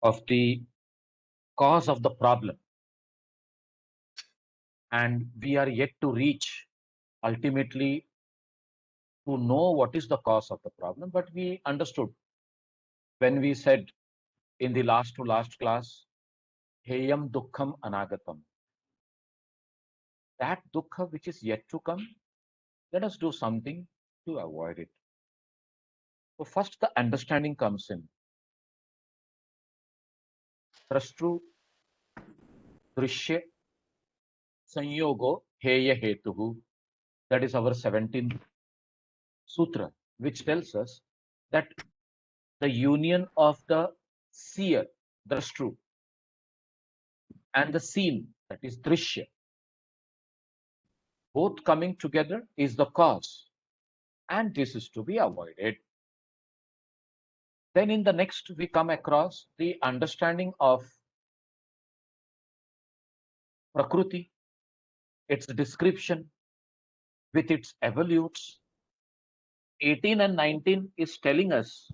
of the cause of the problem, and we are yet to reach ultimately to know what is the cause of the problem. But we understood when we said in the last to last class, Heyam Dukkham Anagatam. That dukkha which is yet to come, let us do something to avoid it. So first the understanding comes in. Drashtu Drishya Sanyogo Heya Hetuhu. That is our 17th sutra, which tells us that the union of the seer, Drashtu, and the seen, that is Drishya, both coming together is the cause, and this is to be avoided. Then in the next, we come across the understanding of Prakriti, its description with its evolutes. 18 and 19 is telling us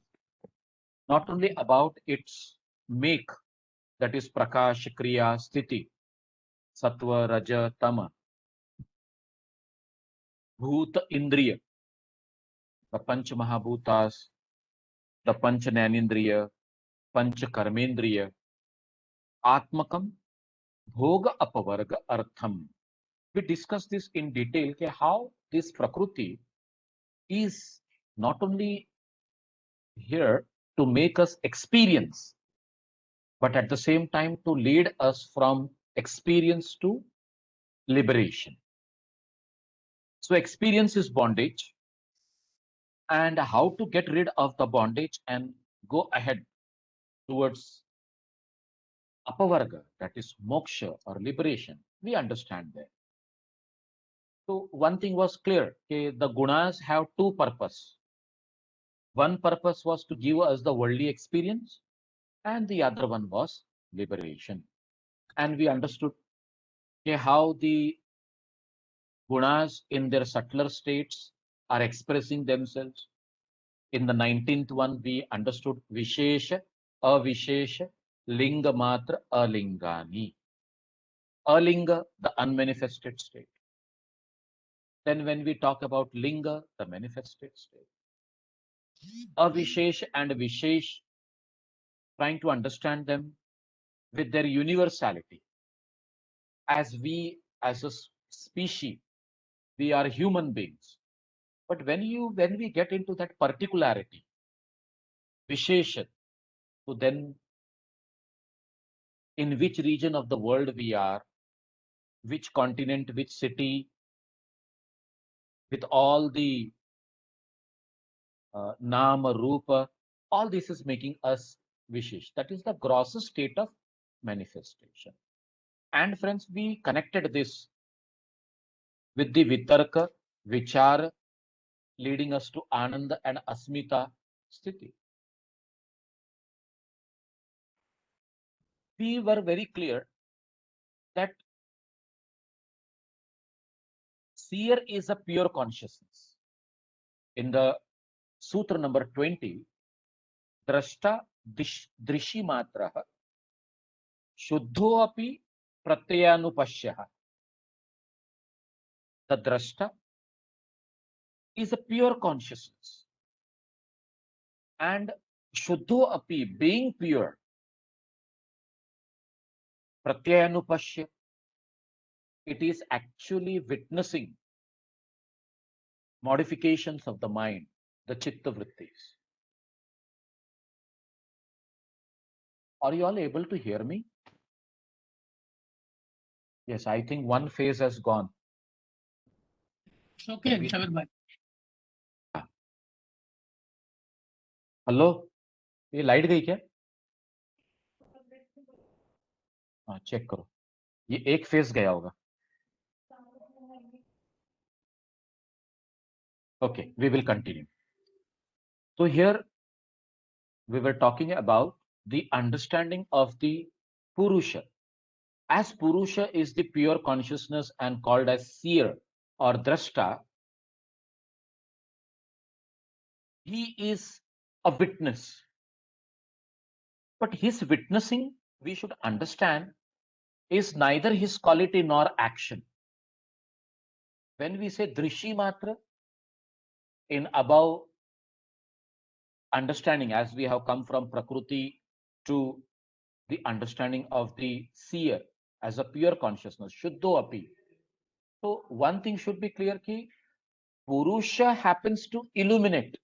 not only about its make, that is Prakash, Kriya, Sthiti, Sattva, Raja, Tama, Bhuta, Indriya, the Panch Mahabhutas, the Panch Jnanendriya, Panch Karmendriya, Atmakam, Bhoga Apavarga Artham. We discussed this in detail, how this Prakriti is not only here to make us experience, but at the same time to lead us from experience to liberation. So experience is bondage, and how to get rid of the bondage and go ahead towards apavarga, that is moksha or liberation, we understand that. So one thing was clear, the gunas have two purposes. One purpose was to give us the worldly experience, and the other one was liberation. And we understood how the gunas in their subtler states are expressing themselves. In the 19th one, we understood Vishesha, Avishesha, Linga Matra, Alingani. Alinga, the unmanifested state. Then when we talk about Linga, the manifested state. Avishesh and Vishesh, trying to understand them with their universality. As we, as a species, we are human beings. But when we get into that particularity, Vishesha, so then in which region of the world we are, which continent, which city, with all the Nama, Rupa, all this is making us Vishesh. That is the grossest state of manifestation. And friends, we connected this with the Vitarka, Vichara, leading us to Ananda and Asmita Sthiti. We were very clear that seer is a pure consciousness. In the Sutra number 20, Drashta Drishi Matraha Shuddho api Pratyayanupashyah. The Drashta is a pure consciousness. And Shuddho api, being pure, Pratyayanupashya, it is actually witnessing modifications of the mind, the chitta vrittis. Are you all able to hear me? Yes, I think one phase has gone. Okay, Shabir bhai. Hello, ये light गई क्या? हाँ, check करो, ये एक phase गया होगा. Okay, we will continue. So here we were talking about the understanding of the Purusha. As Purusha is the pure consciousness and called as seer or drashta, he is a witness. But his witnessing, we should understand, is neither his quality nor action. When we say Drishi Matra, in above understanding, as we have come from Prakriti to the understanding of the seer as a pure consciousness, Shuddho Api. So one thing should be clear ki Purusha happens to illuminate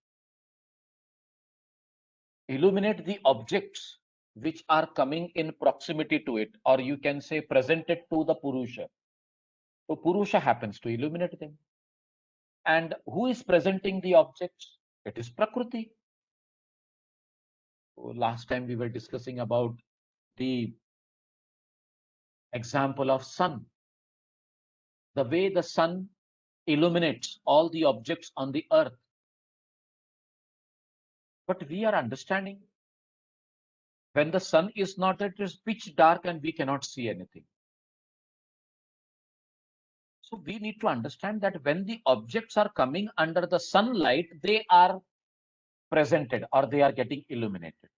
the objects which are coming in proximity to it, or you can say presented to the Purusha. So Purusha happens to illuminate them. And who is presenting the objects? It is Prakriti. So last time we were discussing about the example of sun. The way the sun illuminates all the objects on the earth. But we are understanding when the sun is not, it is pitch dark and we cannot see anything. So we need to understand that when the objects are coming under the sunlight, they are presented or they are getting illuminated.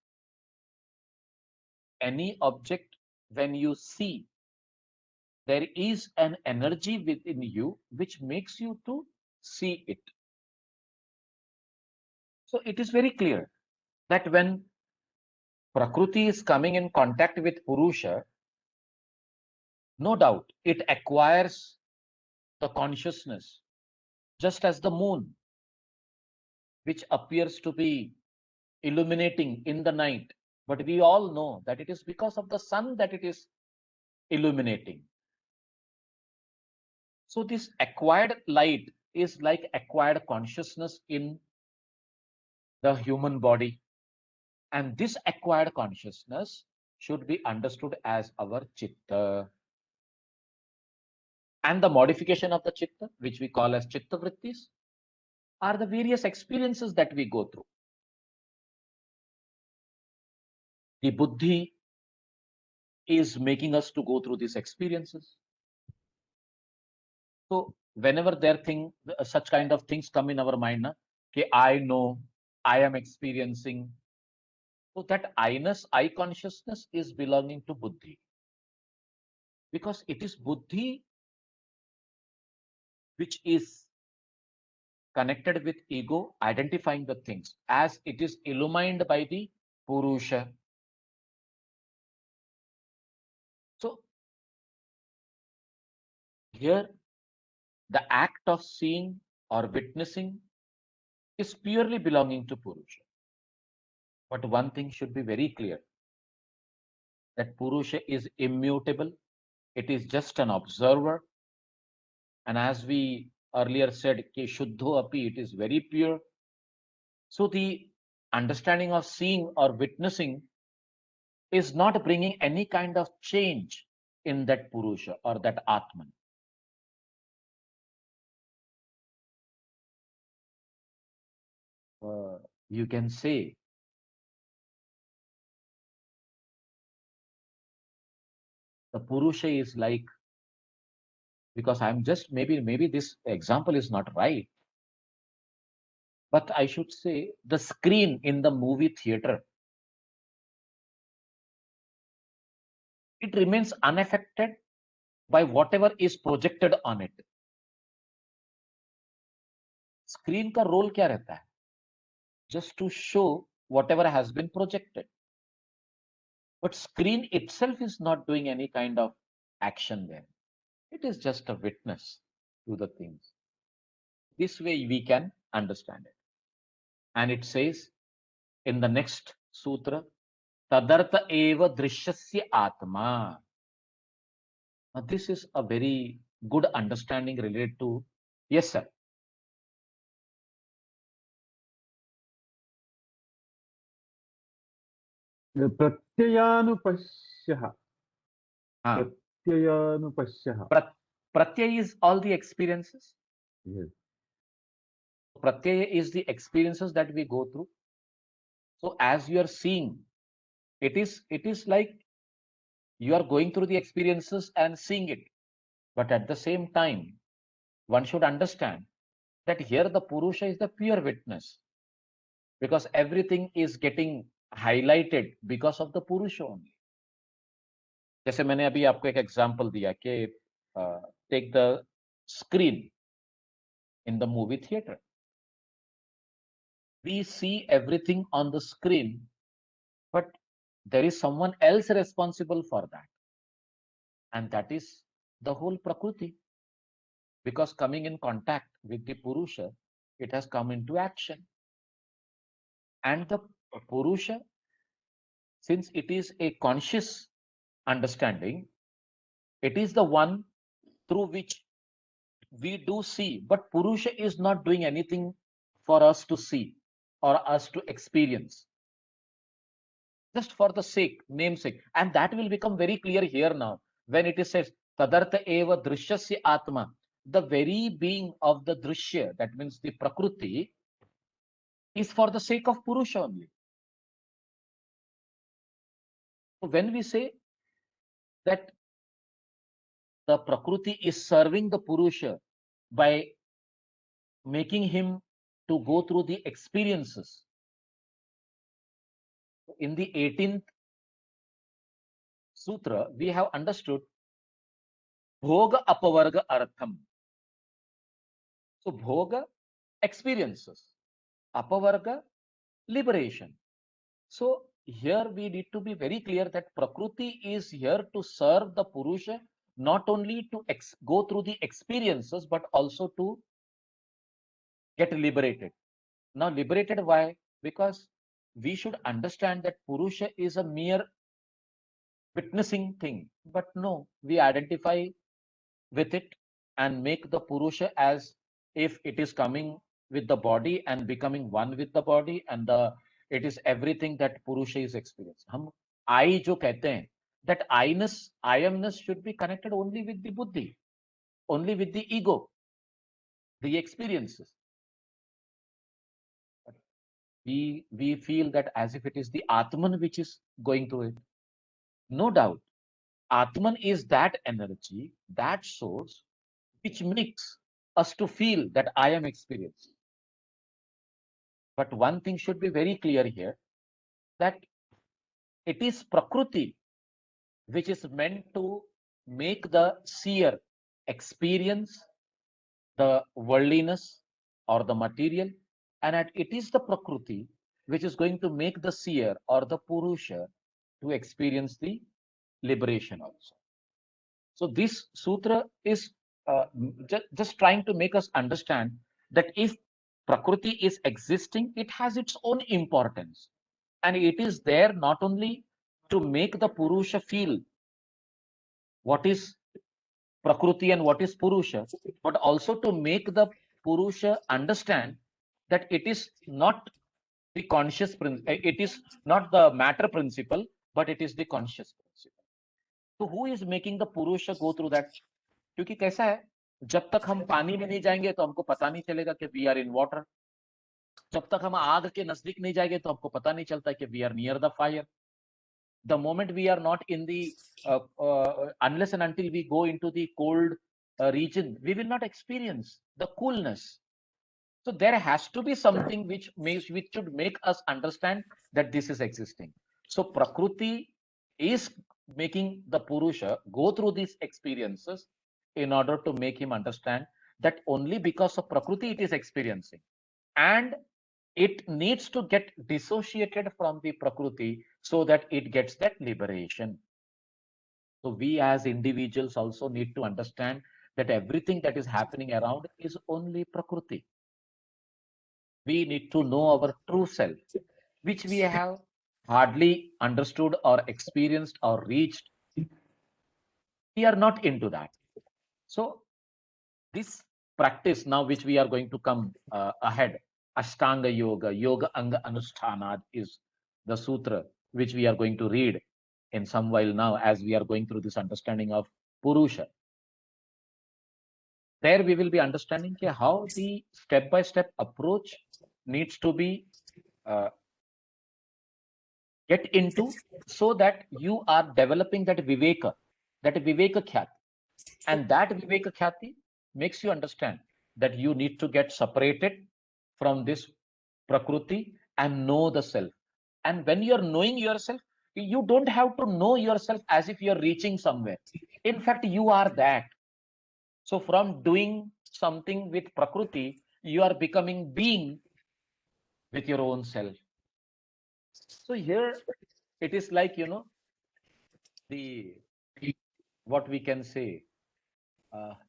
Any object, when you see, there is an energy within you which makes you to see it. So it is very clear that when Prakriti is coming in contact with Purusha, no doubt it acquires the consciousness, just as the moon, which appears to be illuminating in the night. But we all know that it is because of the sun that it is illuminating. So this acquired light is like acquired consciousness in the human body. And this acquired consciousness should be understood as our chitta. And the modification of the chitta, which we call as chitta vrittis, are the various experiences that we go through. The buddhi is making us to go through these experiences. So whenever such kind of things come in our mind, okay, I know, I am experiencing. So that I-ness, I consciousness is belonging to buddhi. Because it is buddhi which is connected with ego, identifying the things as it is illumined by the Purusha. So here, the act of seeing or witnessing is purely belonging to Purusha. But one thing should be very clear, that Purusha is immutable. It is just an observer. And as we earlier said, Ke Shuddho Api, it is very pure. So the understanding of seeing or witnessing is not bringing any kind of change in that Purusha or that Atman. You can say the Purusha is like, because I'm just maybe this example is not right, but I should say the screen in the movie theater, it remains unaffected by whatever is projected on it. Screen का role क्या रहता है? Just to show whatever has been projected. But screen itself is not doing any kind of action there. It is just a witness to the things. This way we can understand it. And it says in the next sutra, Tadartha eva drishyasya atma. Now, this is a very good understanding related to, yes, sir. प्रत्ययानुपश्यः हाँ. प्रत्ययानुपश्यः. Pratyaya is all the experiences. Yes. Pratyaya is the experiences that we go through. So as you are seeing, it is like you are going through the experiences and seeing it. But at the same time, one should understand that here the Purusha is the pure witness, because everything is getting highlighted because of the Purusha only. जैसे मैंने अभी आपको एक example दिया कि take the screen in the movie theater. We see everything on the screen, but there is someone else responsible for that, and that is the whole Prakriti. Because coming in contact with the Purusha, it has come into action. And the Purusha, since it is a conscious understanding, it is the one through which we do see. But Purusha is not doing anything for us to see or us to experience, just for the sake, namesake. And that will become very clear here now when it is said, Tadartha eva drishyasya atma. The very being of the drishya, that means the Prakriti, is for the sake of Purusha only. So when we say that the Prakriti is serving the Purusha by making him to go through the experiences, in the 18th Sutra, we have understood Bhoga Apavarga Artham. So Bhoga, experiences. Apavarga, liberation. So here we need to be very clear that Prakriti is here to serve the Purusha, not only to go through the experiences, but also to get liberated. Now, liberated why? Because we should understand that Purusha is a mere witnessing thing. But no, we identify with it and make the Purusha as if it is coming with the body and becoming one with the body, and it is everything that Purusha is experiencing. हम I जो कहते हैं, that I-ness, I-amness should be connected only with the buddhi, only with the ego, the experiences. We feel that as if it is the Atman which is going through it. No doubt, Atman is that energy, that source, which makes us to feel that I am experiencing. But one thing should be very clear here, that it is Prakriti which is meant to make the seer experience the worldliness or the material, and it is the Prakriti which is going to make the seer or the Purusha to experience the liberation also. So this sutra is just trying to make us understand that if Prakriti is existing, it has its own importance. And it is there not only to make the Purusha feel what is Prakriti and what is Purusha, but also to make the Purusha understand that it is not the conscious principle, it is not the matter principle, but it is the conscious principle. So who is making the Purusha go through that? क्योंकि कैसा है, जब तक हम पानी में नहीं जाएंगे तो हमको पता नहीं चलेगा कि वी आर इन वाटर. जब तक हम आग के नजदीक नहीं जाएंगे तो हमको पता नहीं चलता कि we are near the fire. The moment we are not in the unless and until we go into the cold region, we will not experience the coolness. So there has to be something which should make us understand that this is existing. So Prakriti is making the Purusha go through these experiences in order to make him understand that only because of Prakriti it is experiencing, and it needs to get dissociated from the Prakriti so that it gets that liberation. So we as individuals also need to understand that everything that is happening around is only Prakriti. We need to know our true self, which we have hardly understood or experienced or reached. We are not into that. So this practice now, which we are going to come ahead, Ashtanga Yoga, Yoga Anga Anushthanad, is the sutra which we are going to read in some while now as we are going through this understanding of Purusha. There we will be understanding how the step-by-step approach needs to be get into, so that you are developing that Viveka Khyati. And that Viveka Khyati makes you understand that you need to get separated from this Prakriti and know the self. And when you're knowing yourself, you don't have to know yourself as if you're reaching somewhere. In fact, you are that. So from doing something with Prakriti, you are becoming being with your own self. So here it is like, the what we can say,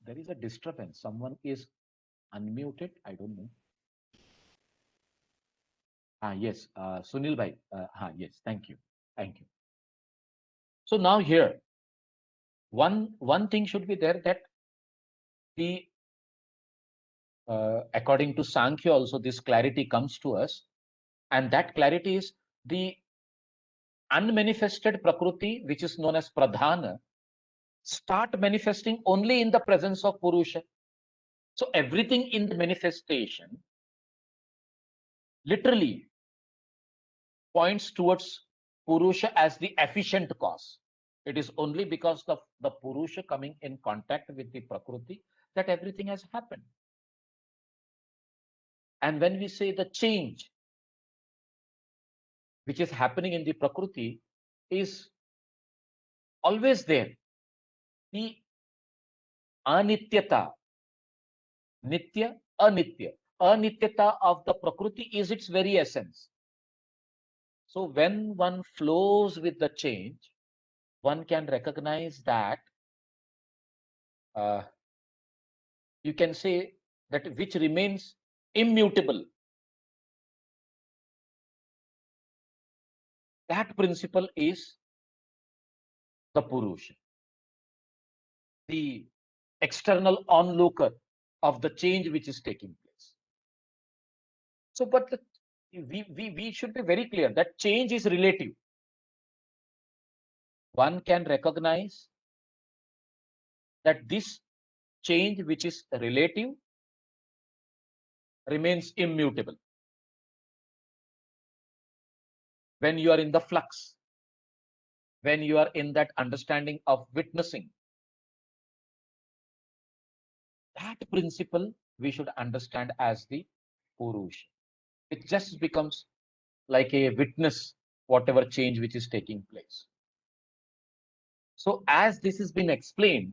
there is a disturbance. Someone is unmuted. I don't know. Yes, Sunil bhai. Yes, thank you. Thank you. So now here, one thing should be there, that the according to Sankhya also this clarity comes to us, and that clarity is the unmanifested Prakriti, which is known as Pradhana, start manifesting only in the presence of Purusha. So everything in the manifestation literally points towards Purusha as the efficient cause. It is only because of the Purusha coming in contact with the Prakriti that everything has happened. And when we say the change which is happening in the Prakriti is always there, the anityata, nitya, anitya, anityata of the Prakriti is its very essence. So when one flows with the change, one can recognize that you can say that which remains immutable. That principle is the Purusha, the external onlooker of the change which is taking place. So, but we should be very clear that change is relative. One can recognize that this change which is relative remains immutable. When you are in the flux, when you are in that understanding of witnessing, that principle we should understand as the Purusha. It just becomes like a witness, whatever change which is taking place. So as this has been explained,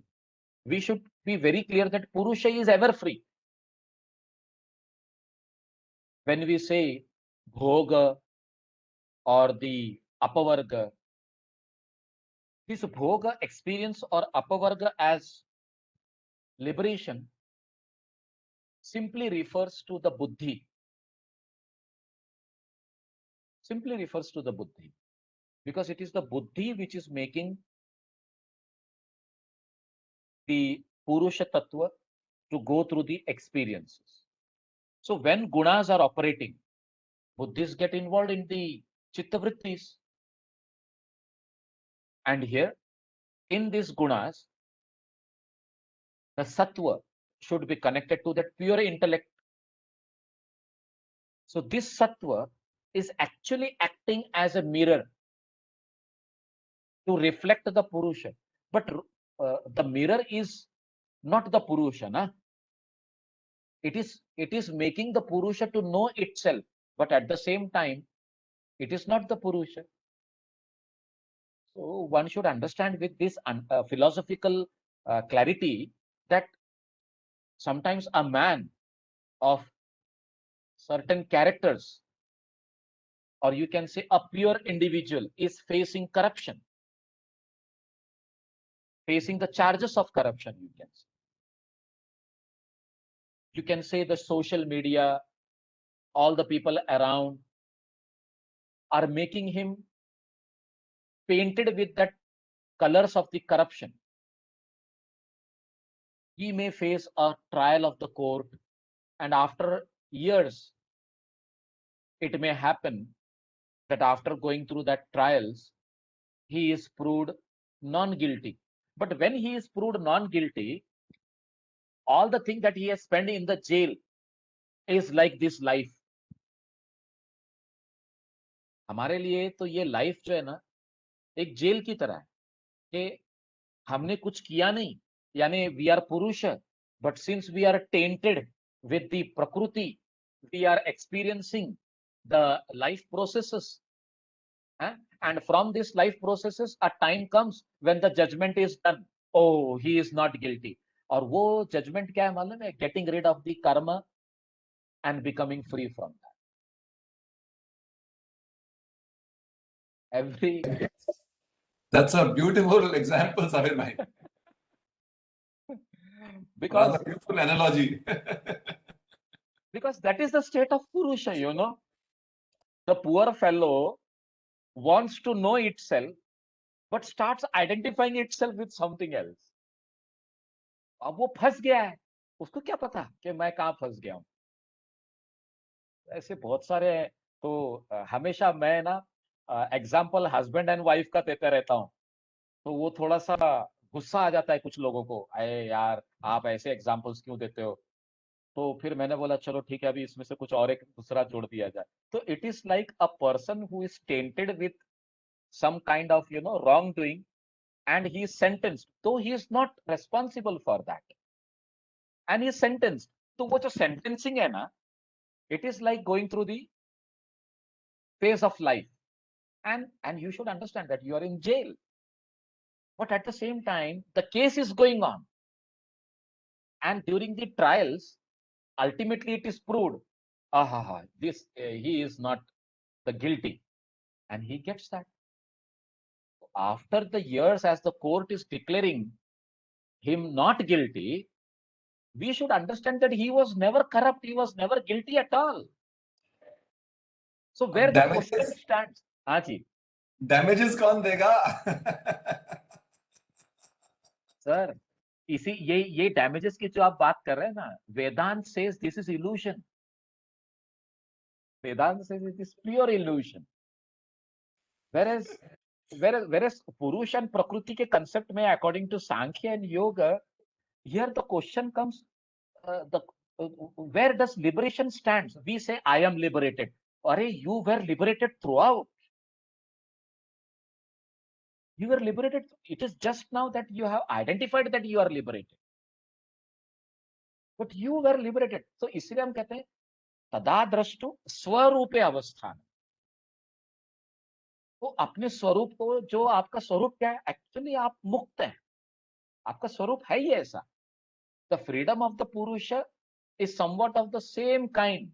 we should be very clear that Purusha is ever free. When we say Bhoga or the Apavarga, this Bhoga experience or Apavarga as liberation simply refers to the Buddhi. Simply refers to the Buddhi. Because it is the Buddhi which is making the Purusha Tattva to go through the experiences. So when gunas are operating, Buddhists get involved in the Chitta Vrittis. And here, in these gunas, the Sattva should be connected to that pure intellect. So this Sattva is actually acting as a mirror to reflect the Purusha. But the mirror is not the Purusha. Na? It is making the Purusha to know itself. But at the same time, it is not the Purusha. So one should understand with this philosophical clarity that sometimes a man of certain characters, or you can say a pure individual, is facing corruption, facing the charges of corruption, you can say. You can say the social media, all the people around are making him painted with that colors of the corruption. He may face a trial of the court, and after years, it may happen that after going through that trials, he is proved non-guilty. But when he is proved non-guilty, all the thing that he has spent in the jail is like this life. हमारे लिए तो ये life जो है ना, एक jail की तरह है कि हमने कुछ किया नहीं, यानी वी आर पुरुष, but since we are tainted with the prakriti, we are experiencing the life processes And from this life processes a time comes when the judgment is done. Oh, he is not guilty. और वो judgment क्या है मालूम है? Getting rid of the karma and becoming free from that. That's a beautiful example, Sabir bhai. because Rather beautiful analogy. because that is the state of Purusha, you know. The poor fellow wants to know itself, but starts identifying itself with something else. अब वो फंस गया है, उसको क्या पता कि मैं कहाँ फंस गया हूँ. ऐसे बहुत सारे हैं. तो हमेशा मैं ना एग्जाम्पल हस्बैंड एंड वाइफ का देता रहता हूँ. तो वो थोड़ा सा गुस्सा आ जाता है कुछ लोगों को, अरे यार आप ऐसे एग्जाम्पल्स क्यों देते हो. तो फिर मैंने बोला चलो ठीक है, अभी इसमें से कुछ और एक दूसरा जोड़ दिया जाए. तो it is like a person who is tainted with some kind of wrongdoing, and he is sentenced, though he is not responsible for that, and he is sentenced. तो वो जो sentencing है ना, it is like going through the phase of life, and you should understand that you are in jail, but at the same time the case is going on, and during the trials ultimately it is proved, this he is not the guilty, and he gets that. After the years, as the court is declaring him not guilty, we should understand that he was never corrupt, he was never guilty at all. So where the question Damages, stands, हाँ जी damages कौन देगा? Sir, इसी ये damages की जो आप बात कर रहे हैं ना, Vedanta says this is illusion. Vedanta says it is pure illusion. whereas whereas purusha and prakriti के कंसेप्ट में according to Samkhya and Yoga, here the question comes, the where does liberation stands? We say I am liberated. Arey, you were liberated throughout. You were liberated. It is just now that you have identified that you are liberated, but you were liberated. So इसलिए हम कहते हैं तदा द्रष्टु स्वरूपे अवस्थान. तो अपने स्वरूप को, जो आपका स्वरूप क्या है, एक्चुअली आप मुक्त हैं, आपका स्वरूप है ही ऐसा. द फ्रीडम ऑफ द पुरुष is somewhat of the same kind.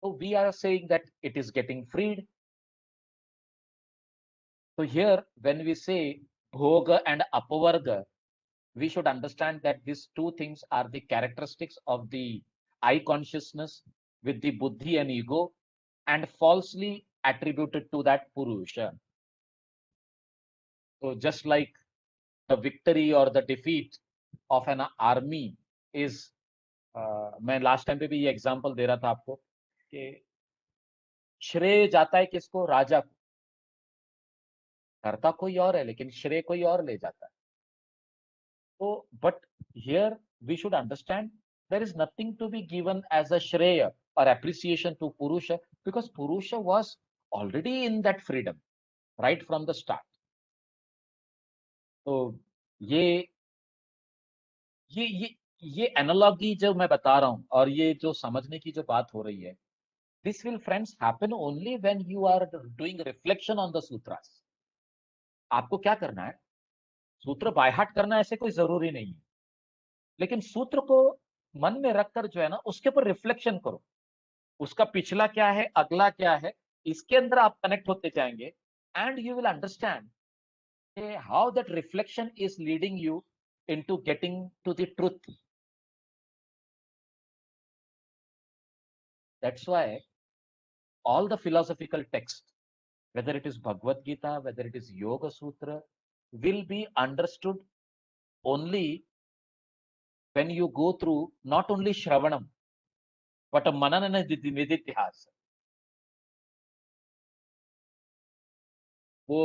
So we are saying that it is getting freed. So here, when we say bhoga and apavarga, we should understand that these two things are the characteristics of the I consciousness with the buddhi and ego, and falsely attributed to that purusha. So just like the victory or the defeat of an army is, मैं last time पे भी ये example दे रहा था आपको कि श्रेय जाता है किसको, राजा को. करता कोई और है लेकिन श्रेय कोई और ले जाता है. तो but here we should understand there is nothing to be given as a shreya or appreciation to purusha, because purusha was already in that freedom right from the start. तो ये ये ये ये एनालॉजी जो मैं बता रहा हूं और ये जो समझने की जो बात हो रही है, this will friends happen only when you are doing reflection on the sutras. आपको क्या करना है, सूत्र बाय हार्ट करना ऐसे कोई जरूरी नहीं है, लेकिन सूत्र को मन में रखकर जो है ना, उसके ऊपर रिफ्लेक्शन करो. उसका पिछला क्या है, अगला क्या है, इसके अंदर आप कनेक्ट होते जाएंगे, and you will understand how that reflection is leading you into getting to the truth. That's why all the philosophical text, whether it is Bhagavad Gita, whether it is Yoga Sutra, will be understood only when you go through not only Shravanam, but a Manana Niditihas. वो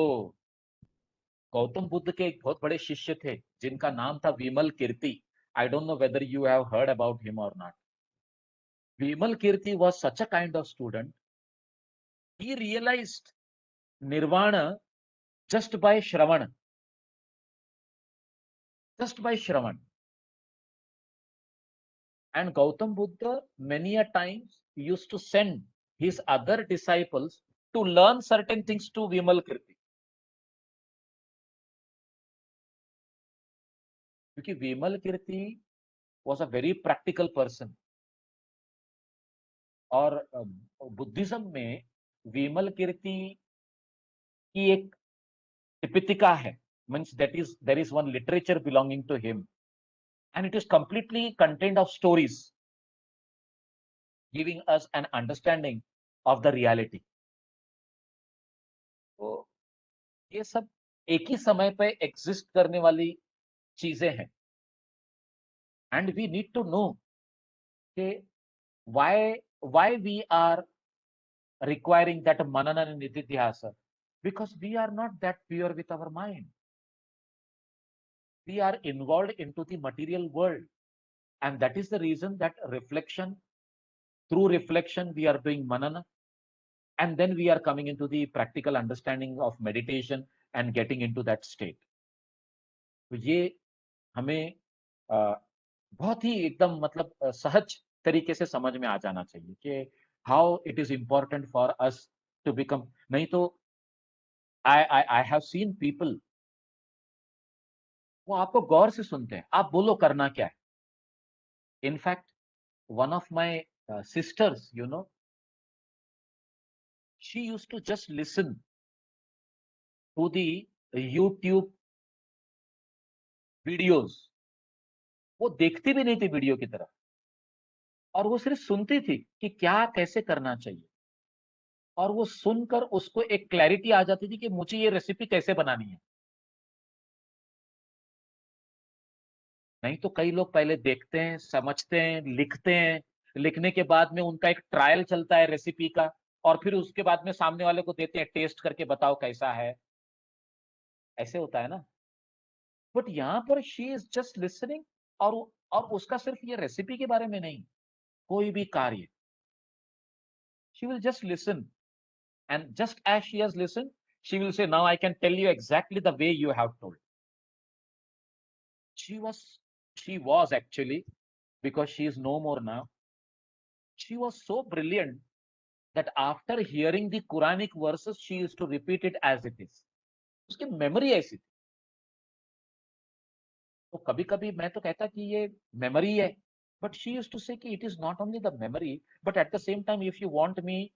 गौतम बुद्ध के एक बहुत बड़े शिष्य थे जिनका नाम था Vimalakirti. I don't know whether you have heard about him और not. Vimalakirti was such a kind of student. He realized nirvana just by shravan, just by shravan. And Gautam Buddha many a times used to send his other disciples to learn certain things to Vimalkirti. क्योंकि Vimalkirti was a very practical person. और Buddhism में Vimalkirti की एक tipitaka है, means that is there is one literature belonging to him, and it is completely contained of stories giving us an understanding of the reality. तो ये सब एक ही समय पे एग्जिस्ट करने वाली चीजें हैं, and we need to know कि why we are requiring that manana and nididhyasa, because we are not that pure with our mind. We are involved into the material world, and that is the reason that through reflection we are doing manana, and then we are coming into the practical understanding of meditation and getting into that state. तो ये हमें बहुत ही एकदम मतलब सहज तरीके से समझ में आ जाना चाहिए कि how it is important for us to become. नहीं तो आई हैव सीन पीपल, वो आपको गौर से सुनते हैं, आप बोलो करना क्या है. In fact one of my sisters, she used to just listen to the YouTube videos. वो देखती भी नहीं थी वीडियो की तरफ, और वो सिर्फ सुनती थी कि क्या कैसे करना चाहिए, और वो सुनकर उसको एक क्लैरिटी आ जाती थी कि मुझे ये रेसिपी कैसे बनानी है. नहीं तो कई लोग पहले देखते हैं, समझते हैं, लिखते हैं, लिखने के बाद में उनका एक ट्रायल चलता है रेसिपी का, और फिर उसके बाद में सामने वाले को देते हैं, टेस्ट करके बताओ कैसा है. ऐसे होता है ना. बट यहाँ पर शी इज जस्ट लिसनिंग, और उसका सिर्फ ये रेसिपी के बारे में नहीं, कोई भी कार्य, she will just listen, and just as she has listened, she will say, now I can tell you exactly the way you have told. She was actually, because she is no more now, she was so brilliant that after hearing the Quranic verses, she used to repeat it as it is. उसकी memory ऐसी थी. तो कभी कभी मैं तो कहता कि ये मेमोरी है, but she used to say कि it is not only the memory, but at the same time, if you want me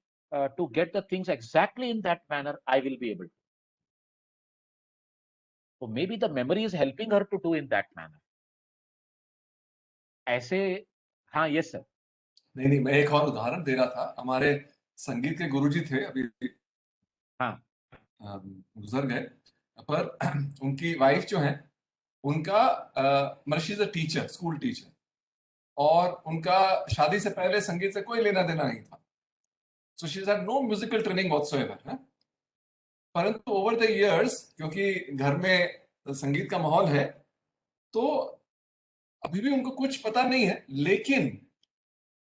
to get the things exactly in that manner, I will be able to. So maybe the memory is helping her to do in that manner. ऐसे. हाँ, yes sir. नहीं, मैं एक और उदाहरण दे रहा था. हमारे संगीत के गुरुजी थे, अभी हाँ, गुजर गए, पर उनकी वाइफ जो है, उनका she is a teacher, school teacher, और उनका शादी से पहले संगीत से कोई लेना देना नहीं था. So she had no musical training whatsoever. परंतु ओवर द इयर्स, क्योंकि घर में संगीत का माहौल है, तो अभी भी उनको कुछ पता नहीं है, लेकिन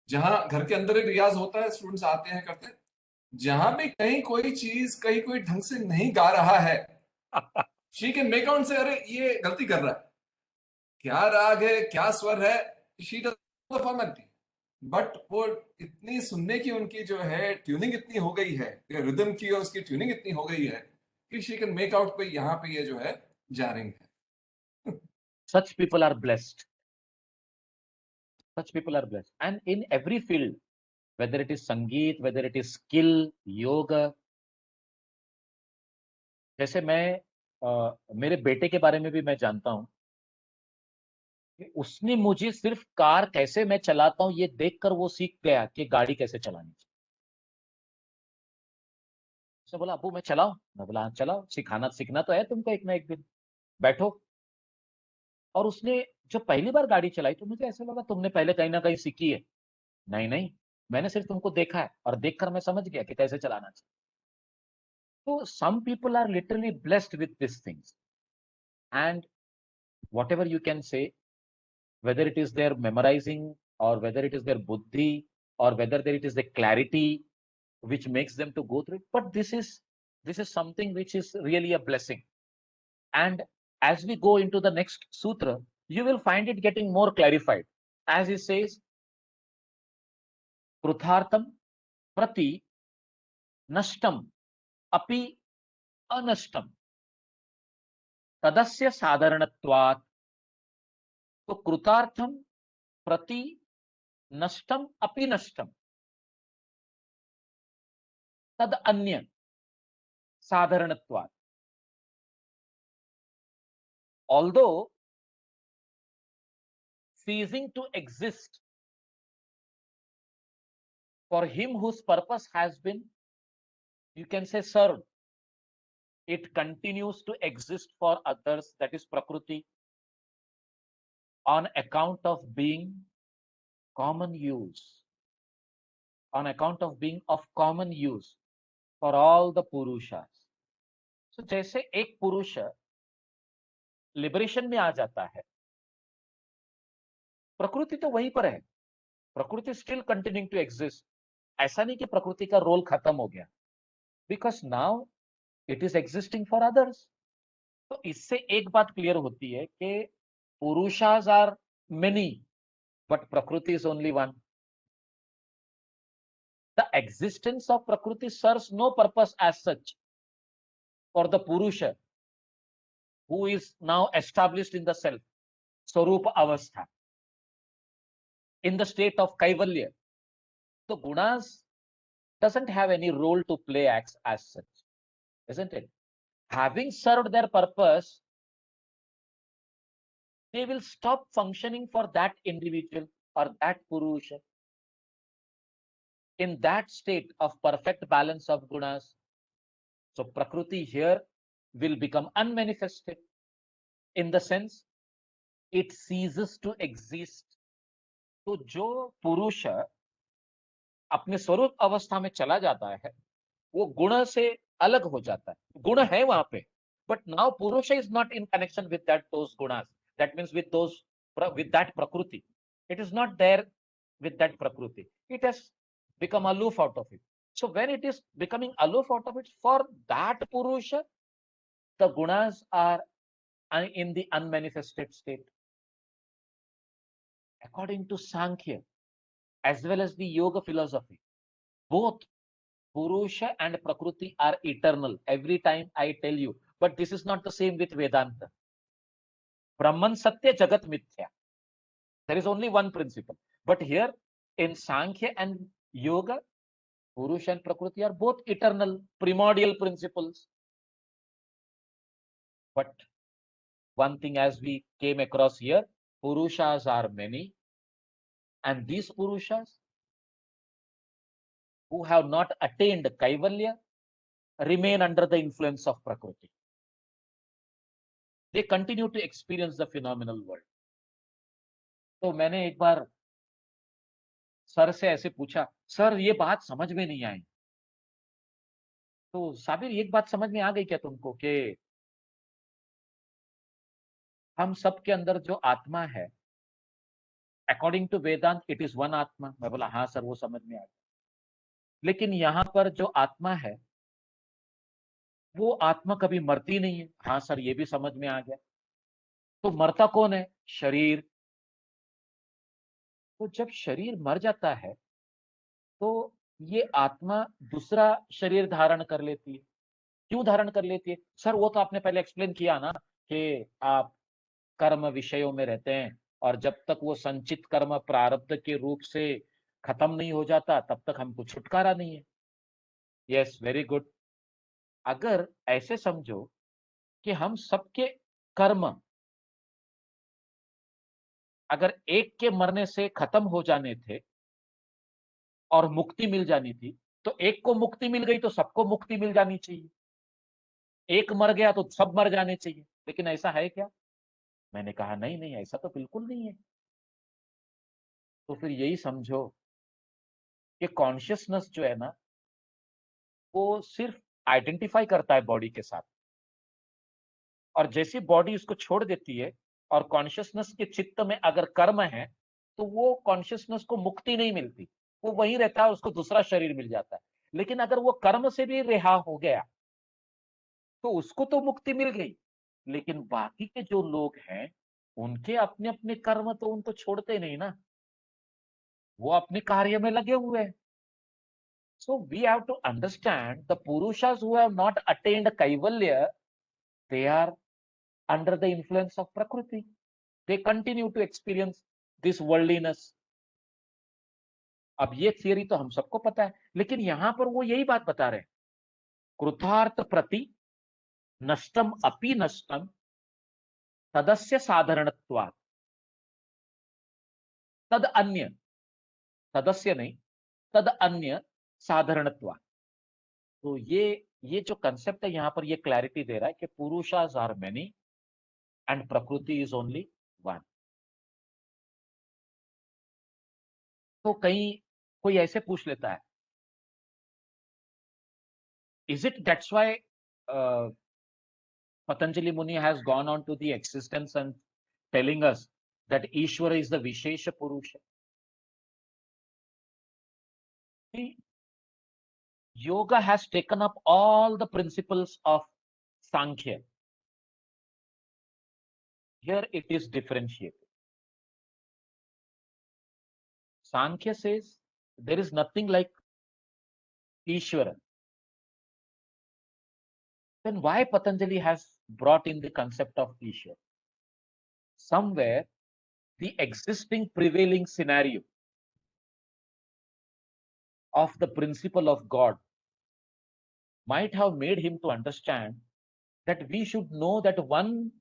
जहां घर के अंदर एक रियाज होता है, स्टूडेंट्स आते हैं, करते हैं, जहां भी कहीं कोई चीज कहीं कोई ढंग से नहीं गा रहा है, शी कैन मेक आउट से, अरे ये गलती कर रहा है, क्या राग है, क्या स्वर है, शी डजंट फॉर्मेलिटी. बट वो इतनी सुनने की उनकी जो है ट्यूनिंग इतनी हो गई है, रिदम की और उसकी ट्यूनिंग इतनी हो गई है कि शी कैन मेक आउट पे यहाँ पे ये जो है जारिंग है. such people are blessed. Such people are blessed, and in every field, whether it is sangeet, whether it is skill, yoga. जैसे मैं मेरे बेटे के बारे में भी मैं जानता हूं कि उसने मुझे सिर्फ कार कैसे मैं चलाता हूं ये देखकर वो सीख गया कि गाड़ी कैसे चलानी चाहिए. उसने बोला, अब्बू मैं चलाऊं? मैं बोला, हाँ चलाओ, सीखना तो है तुमको एक ना एक दिन, बैठो. और उसने जो पहली बार गाड़ी चलाई तो मुझे ऐसा लगा तुमने पहले कहीं ना कहीं सीखी है. नहीं नहीं, मैंने सिर्फ तुमको देखा है, और देखकर मैं समझ गया कि कैसे चलाना चाहिए. तो some people are literally blessed with these things, and whatever you can say, whether it is their memorizing, or whether it is their buddhi, or whether it is the clarity which makes them to go through it, but this is something which is really a blessing. And as we go into the next sutra, you will find it getting more clarified, as it says, kruthartam prati नष्टम अपि अनष्टम तदस्य साधारणत्वात्। तो कृतार्थम प्रति नष्टम अपि नष्टम तद अन्य साधारणत्वात्। Although ceasing to exist for him whose purpose has been, you can say, served, it continues to exist for others, that is Prakriti, on account of being common use, on account of being of common use for all the Purushas. So जैसे एक पुरुष liberation में आ जाता है, प्रकृति तो वहीं पर है, प्रकृति स्टिल कंटिन्यूइंग टू एग्जिस्ट। ऐसा नहीं कि प्रकृति का रोल खत्म हो गया, because now it is existing for others. तो इससे एक बात क्लियर होती है कि purushas are many but prakriti is only one. The existence of prakriti serves no purpose as such for the purusha who is now established in the self swarupa avastha, in the state of kaivalya. So gunas doesn't have any role to play as such, isn't it? Having served their purpose, they will stop functioning for that individual or that purusha in that state of perfect balance of gunas. So prakriti here will become unmanifested, in the sense it ceases to exist. तो जो पुरुष अपने स्वरूप अवस्था में चला जाता है, वो गुण से अलग हो जाता है। गुण है वहां पे, but now purusha is not in connection with that those gunas, that means with those, with that prakriti. It is not there with that prakriti. It has become aloof out of it. So when it is becoming aloof out of it, for that purusha, the gunas are in the unmanifested state. According to Sankhya as well as the yoga philosophy, both purusha and prakriti are eternal. Every time I tell you, but this is not the same with Vedanta. Brahman Satya, Jagat Mithya. There is only one principle. But here in Sankhya and Yoga, Purusha and Prakriti are both eternal, primordial principles. But one thing, as we came across here, Purushas are many, and these Purushas who have not attained Kaivalya remain under the influence of Prakriti. They continue to experience the phenomenal world. तो मैंने एक बार sir से ऐसे पूछा, sir ये बात समझ में नहीं आई। तो साबिर, एक बात समझ में आ गई क्या तुमको कि हम सब के अंदर जो आत्मा है, according to Vedanta it is one atma. मैं बोला हाँ सर, वो समझ में आ गया। लेकिन यहाँ पर जो आत्मा है, वो आत्मा कभी मरती नहीं है। हाँ सर, ये भी समझ में आ गया। तो मरता कौन है? शरीर। तो जब शरीर मर जाता है, तो ये आत्मा दूसरा शरीर धारण कर लेती है। क्यों धारण कर लेती है? सर वो तो आपने पहले एक्सप्लेन किया ना, कि आप कर्म विषयों में रहते हैं, और जब तक वो संचित कर्म प्रारब्ध के रूप से खत्म नहीं हो जाता, तब तक हमको छुटकारा नहीं है। Yes, very good. अगर ऐसे समझो कि हम सबके कर्म अगर एक के मरने से खत्म हो जाने थे और मुक्ति मिल जानी थी, तो एक को मुक्ति मिल गई तो सबको मुक्ति मिल जानी चाहिए। एक मर गया तो सब मर जाने चाहिए। लेकिन ऐसा है क्या? मैंने कहा नहीं नहीं, ऐसा तो बिल्कुल नहीं है। तो फिर यही समझो कि कॉन्शियसनेस जो है ना, वो सिर्फ आइडेंटिफाई करता है बॉडी के साथ, और जैसी बॉडी उसको छोड़ देती है और कॉन्शियसनेस के चित्त में अगर कर्म है, तो वो कॉन्शियसनेस को मुक्ति नहीं मिलती, वो वहीं रहता है, उसको दूसरा शरीर मिल जाता है। लेकिन अगर वो कर्म से भी रिहा हो गया, तो उसको तो मुक्ति मिल गई। लेकिन बाकी के जो लोग हैं, उनके अपने अपने कर्म तो उनको छोड़ते नहीं ना, वो अपने कार्य में लगे हुए हैं। So we have to understand the Purushas who have not attained Kaivalya, they are under the influence of Prakriti. They continue to experience this worldliness. अब ये थियरी तो हम सबको पता है, लेकिन यहां पर वो यही बात बता रहे हैं, कृतार्थ प्रति नष्टम अपि नष्टम तदस्य साधारणत्वात्, तद अन्य, तदस्य नहीं, तद अन्य साधारणत्वात्। तो ये जो कंसेप्ट है यहां पर ये क्लैरिटी दे रहा है कि पुरुषास आर मेनी एंड प्रकृति इज ओनली वन। तो कहीं कोई ऐसे पूछ लेता है, is it that's why Patanjali Muni has gone on to the existence and telling us that Ishvara is the Vishesha Purusha? See, yoga has taken up all the principles of Sankhya. Here it is differentiated. Sankhya says there is nothing like Ishvara. Then why Patanjali has brought in the concept of Ishvara? Somewhere the existing prevailing scenario of the principle of God might have made him to understand that we should know that one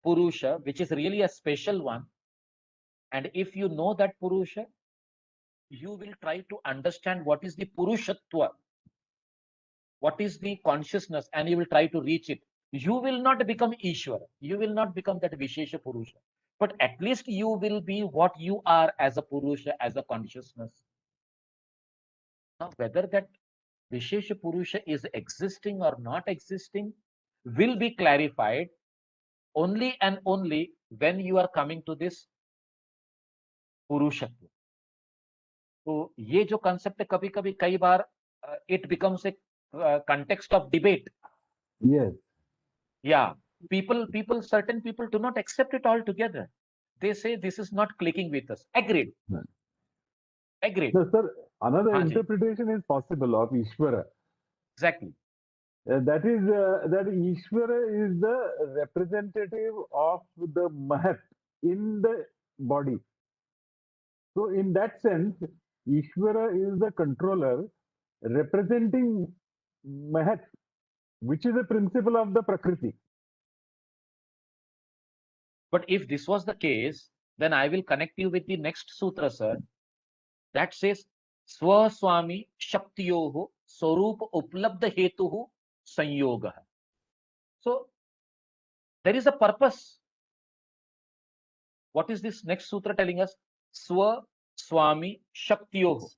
Purusha, which is really a special one, and if you know that Purusha, you will try to understand what is the Purushatva, what is the consciousness, and you will try to reach it. You will not become Ishvara, you will not become that Vishesha Purusha, but at least you will be what you are as a Purusha, as a consciousness. Now, whether that Vishesha Purusha is existing or not existing will be clarified only and only when you are coming to this purushatva. तो ये जो concept है कभी कभी कई बार it becomes a context of debate. Yes. Yeah, people certain people do not accept it altogether. They say this is not clicking with us. Agreed. Right. Agreed. No, sir, another Haan ji. interpretation is possible of Ishvara. Exactly. That is that Ishvara is the representative of the Mahat in the body. So in that sense, Ishvara is the controller representing Mahat, which is a principle of the Prakriti. But if this was the case, then I will connect you with the next sutra, sir. That says Swaswami Shaktiyoho Swarup Uplabdha Hetuhu Sanyoga. So there is a purpose. What is this next sutra telling us? Swa Swami Shaktiyoho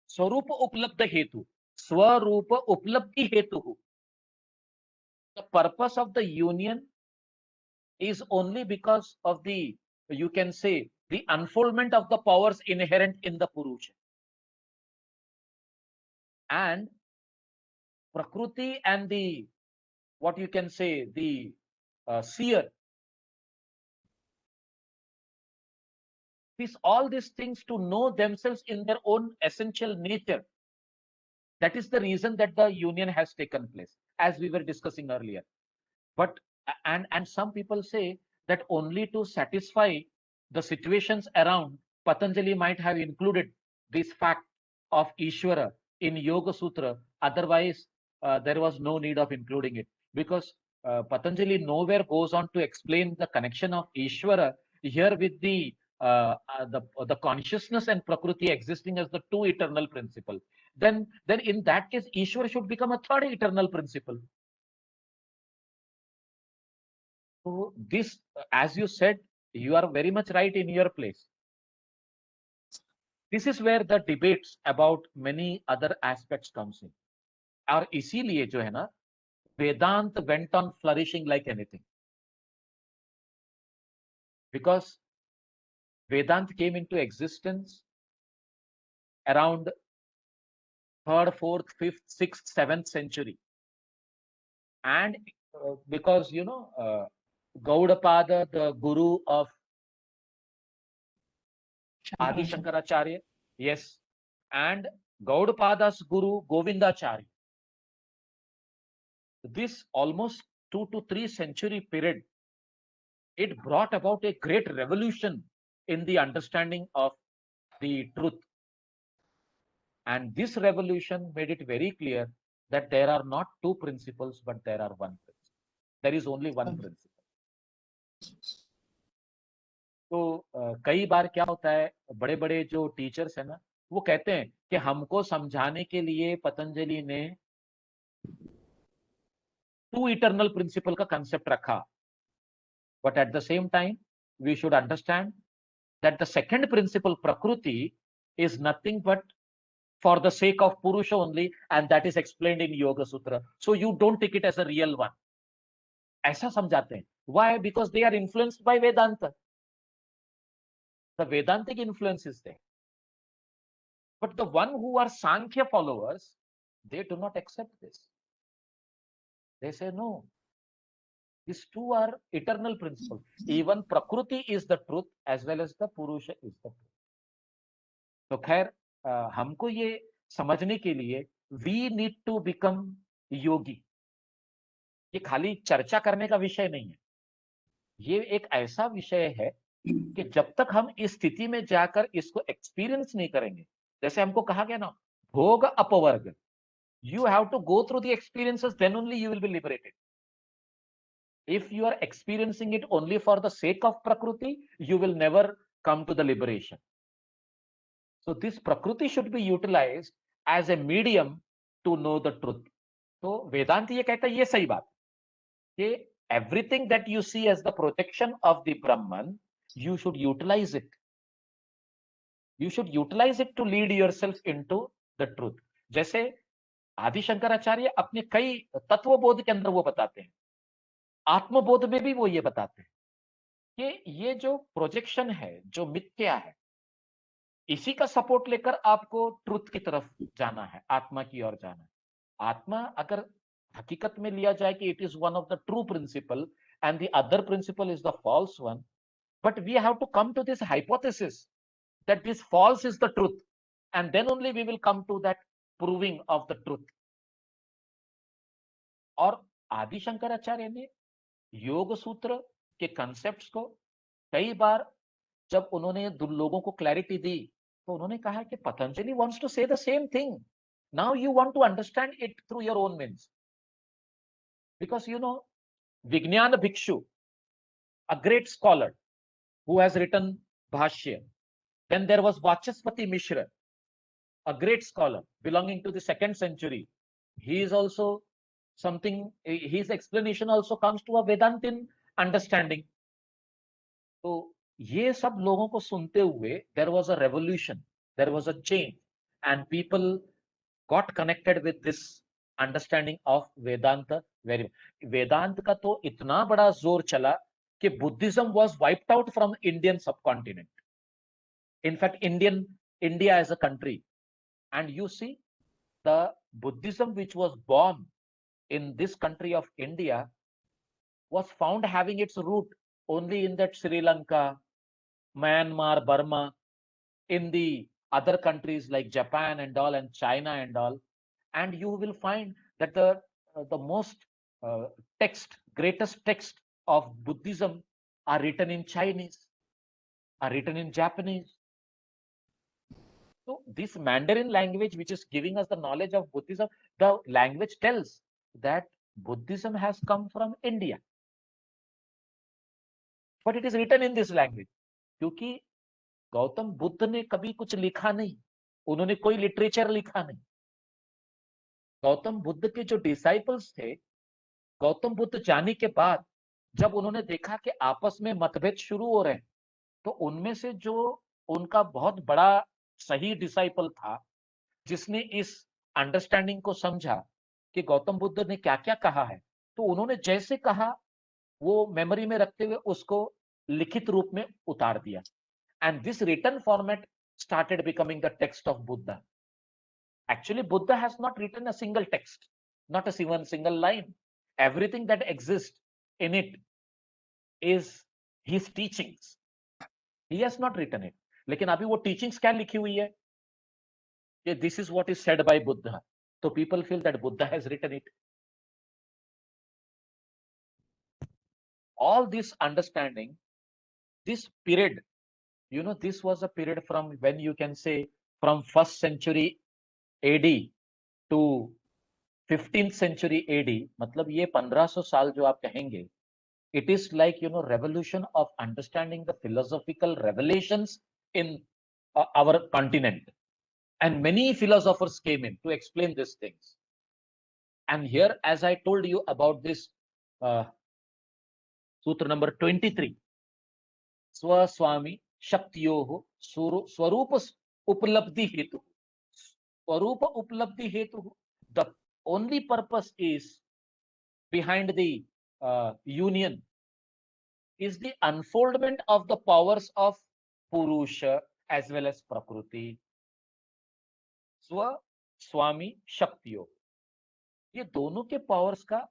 Swarupa Uplabdha Hetu. Swarupa Uplabdhi Hetuhu. The purpose of the union is only because of the, you can say, the unfoldment of the powers inherent in the Purusha. And Prakriti and the, what you can say, the seer, all these things to know themselves in their own essential nature. That is the reason that the union has taken place, as we were discussing earlier. But and some people say that only to satisfy the situations around, Patanjali might have included this fact of Ishvara in Yoga Sutra. Otherwise, there was no need of including it, because Patanjali nowhere goes on to explain the connection of Ishvara here with the consciousness and Prakriti existing as the two eternal principle. Then in that case, Ishvara should become a third eternal principle. So this, as you said, you are very much right in your place. This is where the debates about many other aspects comes in. और इसीलिए जो है ना, Vedanta went on flourishing like anything, because Vedanta came into existence around 3rd, 4th, 5th, 6th, 7th century, and because Gaudapada, the guru of Adi Shankaracharya, yes, and Gaudapada's Guru Govindacharya. This almost 2 to 3 century period, it brought about a great revolution in the understanding of the truth. And this revolution made it very clear that there are not two principles, but there are one principle. There is only one principle. तो कई बार क्या होता है, बड़े बड़े जो teachers है ना, वो कहते हैं कि हमको समझाने के लिए पतंजलि ने टू इटर्नल प्रिंसिपल का कंसेप्ट रखा, but at the same time we should understand that the second principle prakriti is nothing but for the sake of Purusha only, and that is explained in Yoga Sutra. So you don't take it as a real one. ऐसा समझाते हैं. Why? Because they are influenced by Vedanta. The Vedantic influence is there. But the one who are Sankhya followers, they do not accept this. They say no. These two are eternal principles. Even Prakriti is the truth as well as the Purusha is the truth. तो खैर हमको ये समझने के लिए we need to become योगी. ये खाली चर्चा करने का विषय नहीं है. ये एक ऐसा विषय है कि जब तक हम इस स्थिति में जाकर इसको एक्सपीरियंस नहीं करेंगे, जैसे हमको कहा गया ना, भोग अपवर्ग, you have to go through the experiences, then only you will be liberated. If you are experiencing it only for the sake of Prakriti, you will never come to the liberation. So this Prakriti should be utilized as a medium to know the truth. तो वेदांत ये कहता है, ये सही बात कि everything that you see as the projection of the Brahman, you should utilize it. You should utilize it to lead yourself into the truth. जैसे आदि शंकराचार्य अपने कई तत्वबोध के अंदर वो बताते हैं, आत्मबोध में भी वो ये बताते हैं कि ये जो प्रोजेक्शन है, जो मिथ्या है, इसी का सपोर्ट लेकर आपको ट्रुथ की तरफ जाना है, आत्मा की ओर जाना है. आत्मा अगर हकीकत में लिया जाए कि it is one of the true principle and the other principle is the false one, but we have to come to this hypothesis that this false is the truth, and then only we will come to that proving of the truth. और आदि शंकराचार्य ने योग सूत्र के concepts को कई बार जब उन्होंने लोगों को क्लैरिटी दी, तो उन्होंने कहा कि Patanjali wants to say the same thing. Now you want to understand it through your own means, because you know Vijnana Bhikshu, a great scholar who has written Bhashya. Then there was Vachaswati Mishra, a great scholar belonging to the 2nd century. He is also something, his explanation also comes to a Vedantin understanding. So ये सब लोगों को सुनते हुए there was a revolution, there was a change, and people got connected with this understanding of Vedanta. Very वेदांत का तो इतना बड़ा जोर चला कि Buddhism was wiped out from Indian subcontinent. In fact, India as a country, and you see the Buddhism which was born in this country of India was found having its root only in that Sri Lanka, Myanmar, Burma, in the other countries like Japan and all, and China and all. And you will find that the most greatest text of Buddhism are written in Chinese, are written in Japanese. So this Mandarin language, which is giving us the knowledge of Buddhism, the language tells that Buddhism has come from India. But it is written in this language. क्योंकि गौतम बुद्ध ने कभी कुछ लिखा नहीं, उन्होंने कोई literature लिखा नहीं. गौतम बुद्ध के जो डिसाइपल्स थे, गौतम बुद्ध जाने के बाद जब उन्होंने देखा कि आपस में मतभेद शुरू हो रहे हैं, तो उनमें से जो उनका बहुत बड़ा सही डिसाइपल था, जिसने इस अंडरस्टैंडिंग को समझा कि गौतम बुद्ध ने क्या क्या कहा है, तो उन्होंने जैसे कहा वो मेमोरी में रखते हुए उसको लिखित रूप में उतार दिया. And this written format started becoming the text of Buddha. Actually, Buddha has not written a single text, not a single line. Everything that exists in it is his teachings. He has not written it. लेकिन अभी वो teachings क्या लिखी हुई है? this is what is said by Buddha. So people feel that Buddha has written it. All this understanding, this period, this was a period from when you can say from 1st century AD to 15th century AD, मतलब ये 1500 साल जो आप कहेंगे, it is like, revolution of understanding the philosophical revelations in our continent. And many philosophers came in to explain these things. And here, as I told you about this sutra number 23, Swaswami Shaktiyoho Swarupa Upalabdhi Hetu. Swarupa Upalabdhi Hetu. The only purpose is behind the union is the unfoldment of the powers of Purusha as well as Prakriti. Swami Shaktiyo. ये दोनों के powers का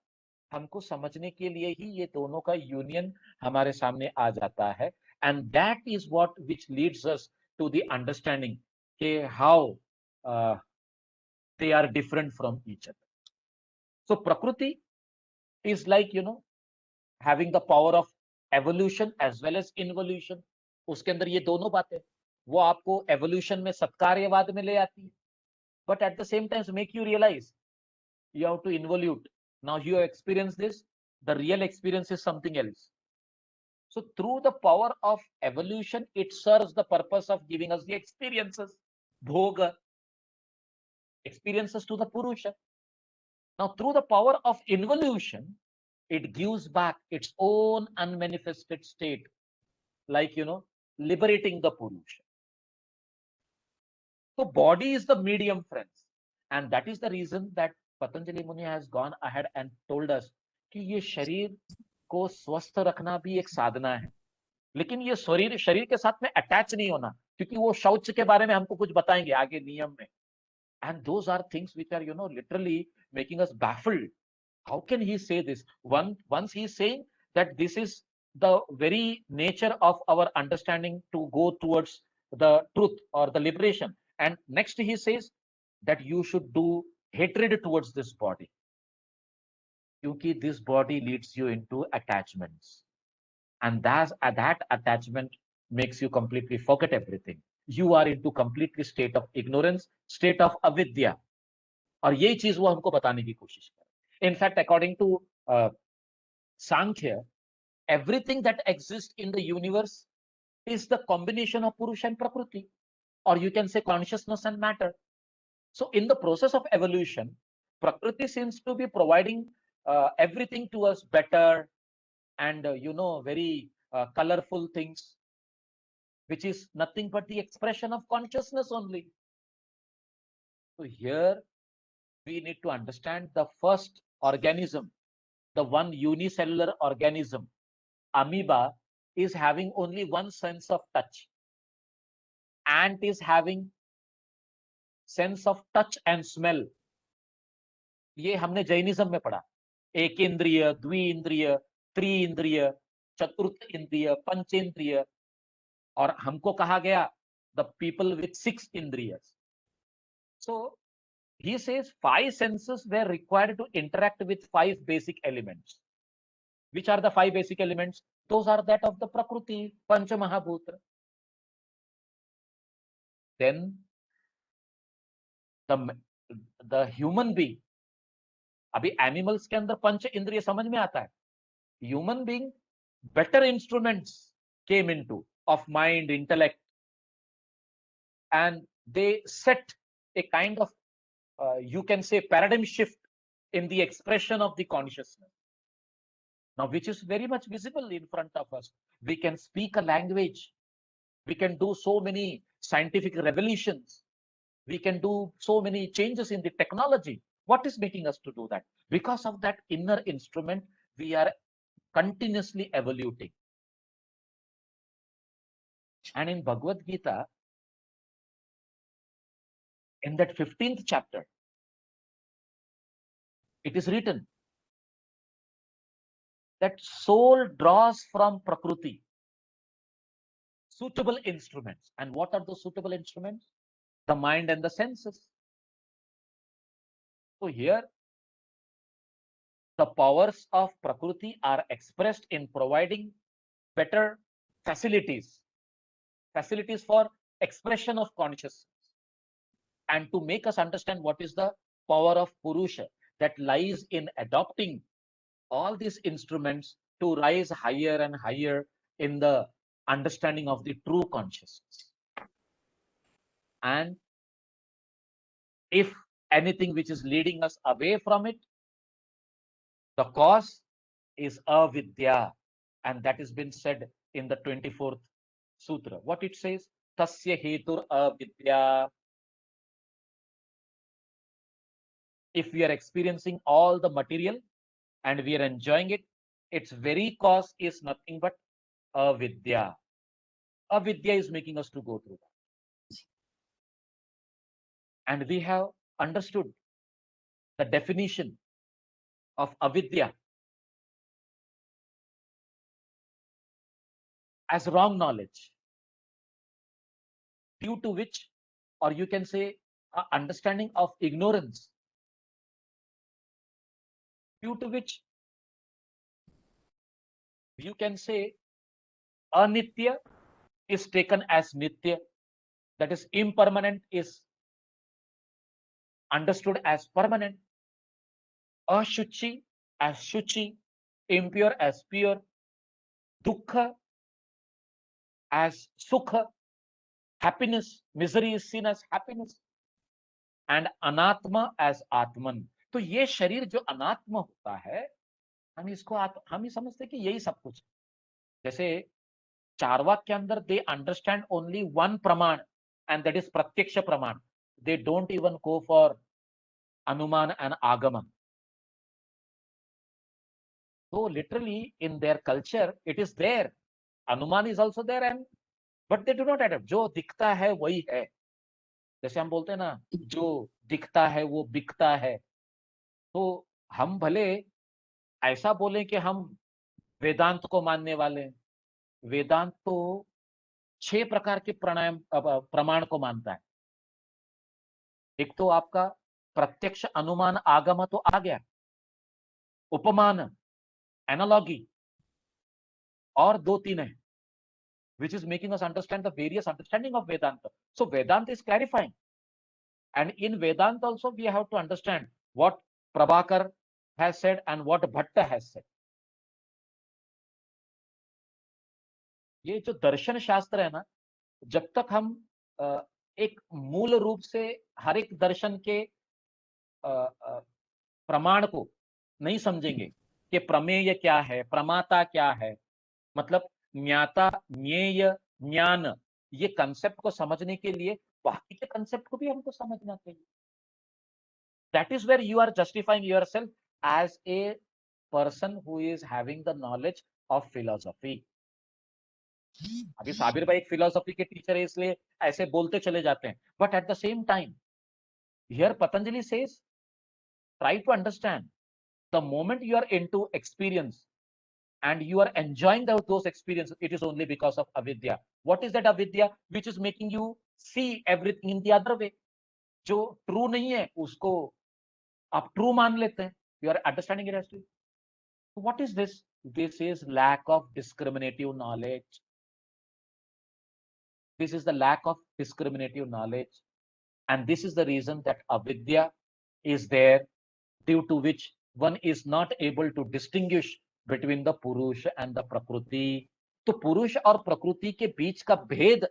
हमको समझने के लिए ही ये दोनों का यूनियन हमारे सामने आ जाता है. And that is what which leads us to the understanding के how they are different from each other. So prakriti is like having the power of evolution as well as involution. उसके अंदर ये दोनों बातें, वो आपको एवोल्यूशन में सत्कार्यवाद में ले आती है, but at the same time make you realise you have to involute. Now you have experienced this, the real experience is something else. So through the power of evolution, it serves the purpose of giving us the experiences, bhoga, experiences to the Purusha. Now through the power of involution, it gives back its own unmanifested state, like, liberating the Purusha. So body is the medium, friends. And that is the reason that Patanjali Muni has gone ahead and told us कि ये शरीर को स्वस्थ रखना भी एक साधना है, लेकिन ये शरीर के साथ में अटैच नहीं होना, क्योंकि वो शौच के बारे में हमको कुछ बताएंगे आगे नियम में. And those are things which are, literally making us baffled. How can he say this? Once he is saying that this is the very nature of our understanding to go towards the truth or the liberation. And next he says that you should do hatred towards this body, because this body leads you into attachments, and that attachment makes you completely forget everything. You are into completely state of ignorance, state of avidya. और ये चीज वो हमको बताने की कोशिश कर. In fact, according to Sankhya, everything that exists in the universe is the combination of Purusha and Prakriti, or you can say consciousness and matter. So in the process of evolution, Prakriti seems to be providing everything to us better and, very colorful things, which is nothing but the expression of consciousness only. So here we need to understand the first organism, the one unicellular organism, amoeba, is having only one sense of touch. Ant is having sense of touch and smell. ये हमने Jainism में पढ़ा. एक इंद्रिय, द्विइंद्रिय, त्रिइंद्रिय, चतुर्थ इंद्रिय, पंचेंद्रिय, और हमको कहा गया the people with 6 indriyas. So he says 5 senses were required to interact with 5 basic elements. Which are the 5 basic elements? Those are that of the Prakriti, Pancha Mahabhuta. Then the human being, अभी animals के अंदर पंच इंद्रिय समझ में आता है. Human being better instruments came into of mind, intellect, and they set a kind of you can say paradigm shift in the expression of the consciousness, now which is very much visible in front of us. We can speak a language, we can do so many scientific revolutions, we can do so many changes in the technology. What is making us to do that? Because of that inner instrument, we are continuously evoluting. And in Bhagavad Gita, in that 15th chapter, it is written that soul draws from Prakriti suitable instruments. And what are those suitable instruments? the mind and the senses. So here the powers of Prakriti are expressed in providing better facilities for expression of consciousness, and to make us understand what is the power of Purusha that lies in adopting all these instruments to rise higher and higher in the understanding of the true consciousness. And if anything which is leading us away from it, the cause is avidya, and that has been said in the 24th sutra. What it says? Tasya hetur avidya. If we are experiencing all the material and we are enjoying it, its very cause is nothing but avidya. Avidya is making us to go through that. And we have understood the definition of avidya as wrong knowledge, due to which, or you can say, understanding of ignorance, due to which you can say anitya is taken as nitya, that is impermanent is understood as permanent, ashuchi as shuchi, impure as pure, dukkha as sukha, happiness, misery is seen as happiness, and anatma as atman. तो ये शरीर जो अनात्म होता है, हम इसको हम ही समझते कि यही सब कुछ। जैसे चारवाक के अंदर दे अंडरस्टैंड ओनली वन प्रमाण, एंड दैट इज प्रत्यक्ष प्रमाण. They don't even go for अनुमान एंड आगमन. So literally in their culture it is there, अनुमान is also there, and but they do not adapt. जो दिखता है वही है. जैसे हम बोलते हैं ना, जो दिखता है वो बिकता है. तो हम भले ऐसा बोले कि हम वेदांत को मानने वाले हैं, वेदांत तो 6 प्रकार के प्रमाण को मानता है. एक तो आपका प्रत्यक्ष अनुमान आगम तो आ गया, उपमान एनालॉगी और 2-3 है, which is making us understand the various understanding of Vedanta. So Vedanta is clarifying, and in Vedanta also we have to understand what Prabhakar has said and what Bhatta has said. ये जो दर्शन शास्त्र है ना, जब तक हम एक मूल रूप से हर एक दर्शन के प्रमाण को नहीं समझेंगे कि प्रमेय क्या है, प्रमाता क्या है, मतलब ज्ञाता, ज्ञेय, ज्ञान, ये कंसेप्ट को समझने के लिए बाकी के कंसेप्ट को भी हमको समझना चाहिए. That is where you are justifying yourself as a person who is having the knowledge of philosophy. अभी साबिर भाई एक फिलोसॉफी के टीचर है इसलिए ऐसे बोलते चले जाते हैं, but at the same time here Patanjali says try to understand the moment you are into experience and you are enjoying those experiences, it is only because of avidya. What is that avidya which is making you see everything in the other way? जो true नहीं है उसको आप true मान लेते हैं. You are understanding it as true. What is this? This is lack of discriminative knowledge. This is the lack of discriminative knowledge, and this is the reason that avidya is there, due to which one is not able to distinguish between the पुरुष and the प्रकृति. तो पुरुष और प्रकृति के बीच का भेद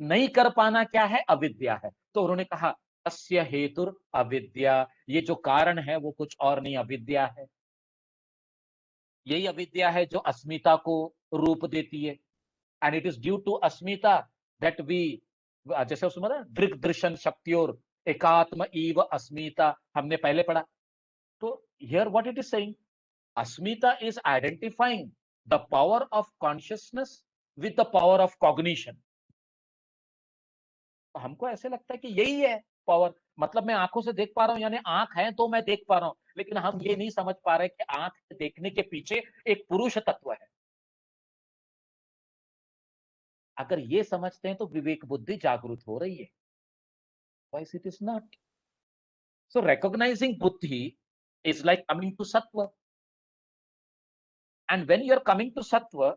नहीं कर पाना क्या है? अविद्या है. तो उन्होंने कहा तस्य हेतुर अविद्या, ये जो कारण है वो कुछ और नहीं, अविद्या है. यही अविद्या है जो अस्मिता को रूप देती है, and it is due to asmita that we, जैसे उसमें ना दृग दृशन शक्तियोर एकात्म इव अस्मिता हमने पहले पढ़ा. तो here what it is saying, Asmita is identifying the power of consciousness with the power of cognition. तो हमको ऐसे लगता है कि यही है पावर, मतलब मैं आंखों से देख पा रहा हूं, यानी आंख है तो मैं देख पा रहा हूं, लेकिन हम ये नहीं समझ पा रहे कि आंख देखने के पीछे एक पुरुष तत्व है. अगर ये समझते हैं तो विवेक बुद्धि जागृत हो रही है. Otherwise, it is not. So recognizing buddhi is like coming to sattva. And when you're coming to sattva,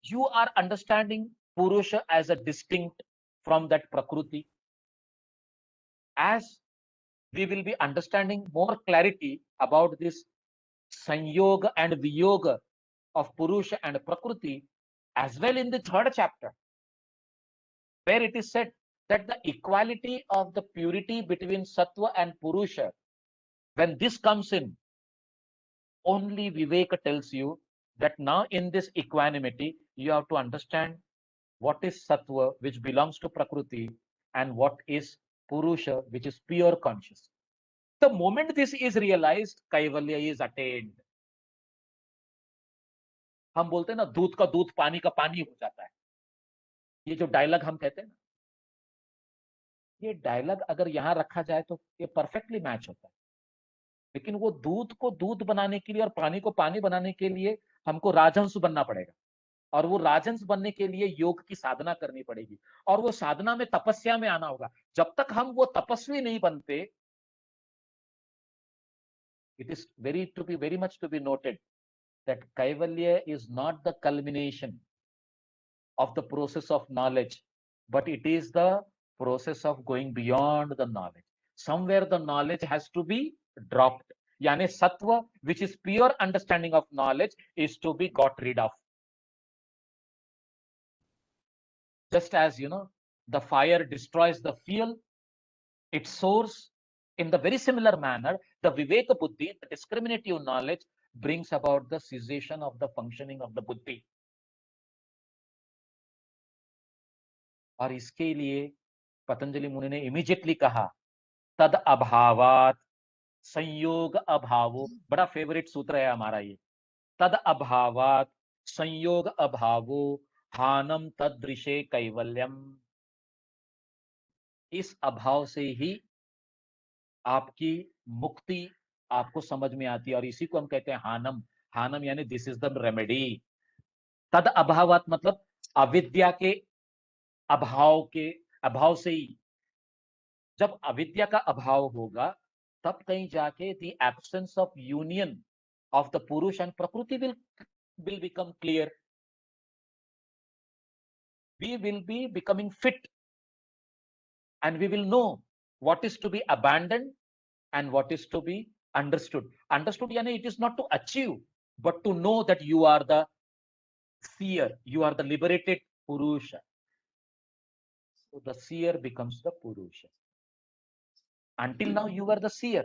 you are understanding Purusha as a distinct from that Prakriti. As we will be understanding more clarity about this Sanyoga and Viyoga of Purusha and Prakriti, as well in the third chapter, where it is said that the equality of the purity between Sattva and Purusha, when this comes in, only Viveka tells you that now in this equanimity, you have to understand what is Sattva, which belongs to Prakriti, and what is Purusha, which is pure consciousness. The moment this is realized, Kaivalya is attained. हम बोलते हैं ना, दूध का दूध पानी का पानी हो जाता है. ये जो डायलॉग हम कहते हैं ना, ये डायलॉग अगर यहाँ रखा जाए तो ये परफेक्टली मैच होता है. लेकिन वो दूध को दूध बनाने के लिए और पानी को पानी बनाने के लिए हमको राजहंस बनना पड़ेगा. और वो राजहंस बनने के लिए योग की साधना करनी पड़ेगी. और वो साधना में तपस्या में आना होगा. जब तक हम वो तपस्वी नहीं बनते, it is very much to be noted that Kaivalya is not the culmination of the process of knowledge, but it is the process of going beyond the knowledge. Somewhere the knowledge has to be dropped. Yani sattva, which is pure understanding of knowledge, is to be got rid of. Just as, the fire destroys the fuel, its source, in the very similar manner, the Viveka Buddhi, the discriminative knowledge, brings about the cessation of the functioning of the Buddhi. और इसके लिए पतंजलि मुनि ने immediately कहा, तद अभावात संयोग अभावो. बड़ा favourite सूत्र है हमारा ये. तद अभावात संयोग अभावो हानम तदृशे कैवल्यम. इस अभाव से ही आपकी मुक्ति आपको समझ में आती है. और इसी को हम कहते हैं हानम. हानम यानी दिस इज द रेमेडी. तद अभावात मतलब अविद्या के अभाव से ही. जब अविद्या का अभाव होगा, तब कहीं जाके the absence of union of the Purush and Prakriti will become clear. We will be becoming fit, and we will know what is to be abandoned and what is to be understood. Understood yani it is not to achieve, but to know that you are the seer, you are the liberated Purusha. So the seer becomes the Purusha. Until now you were the seer,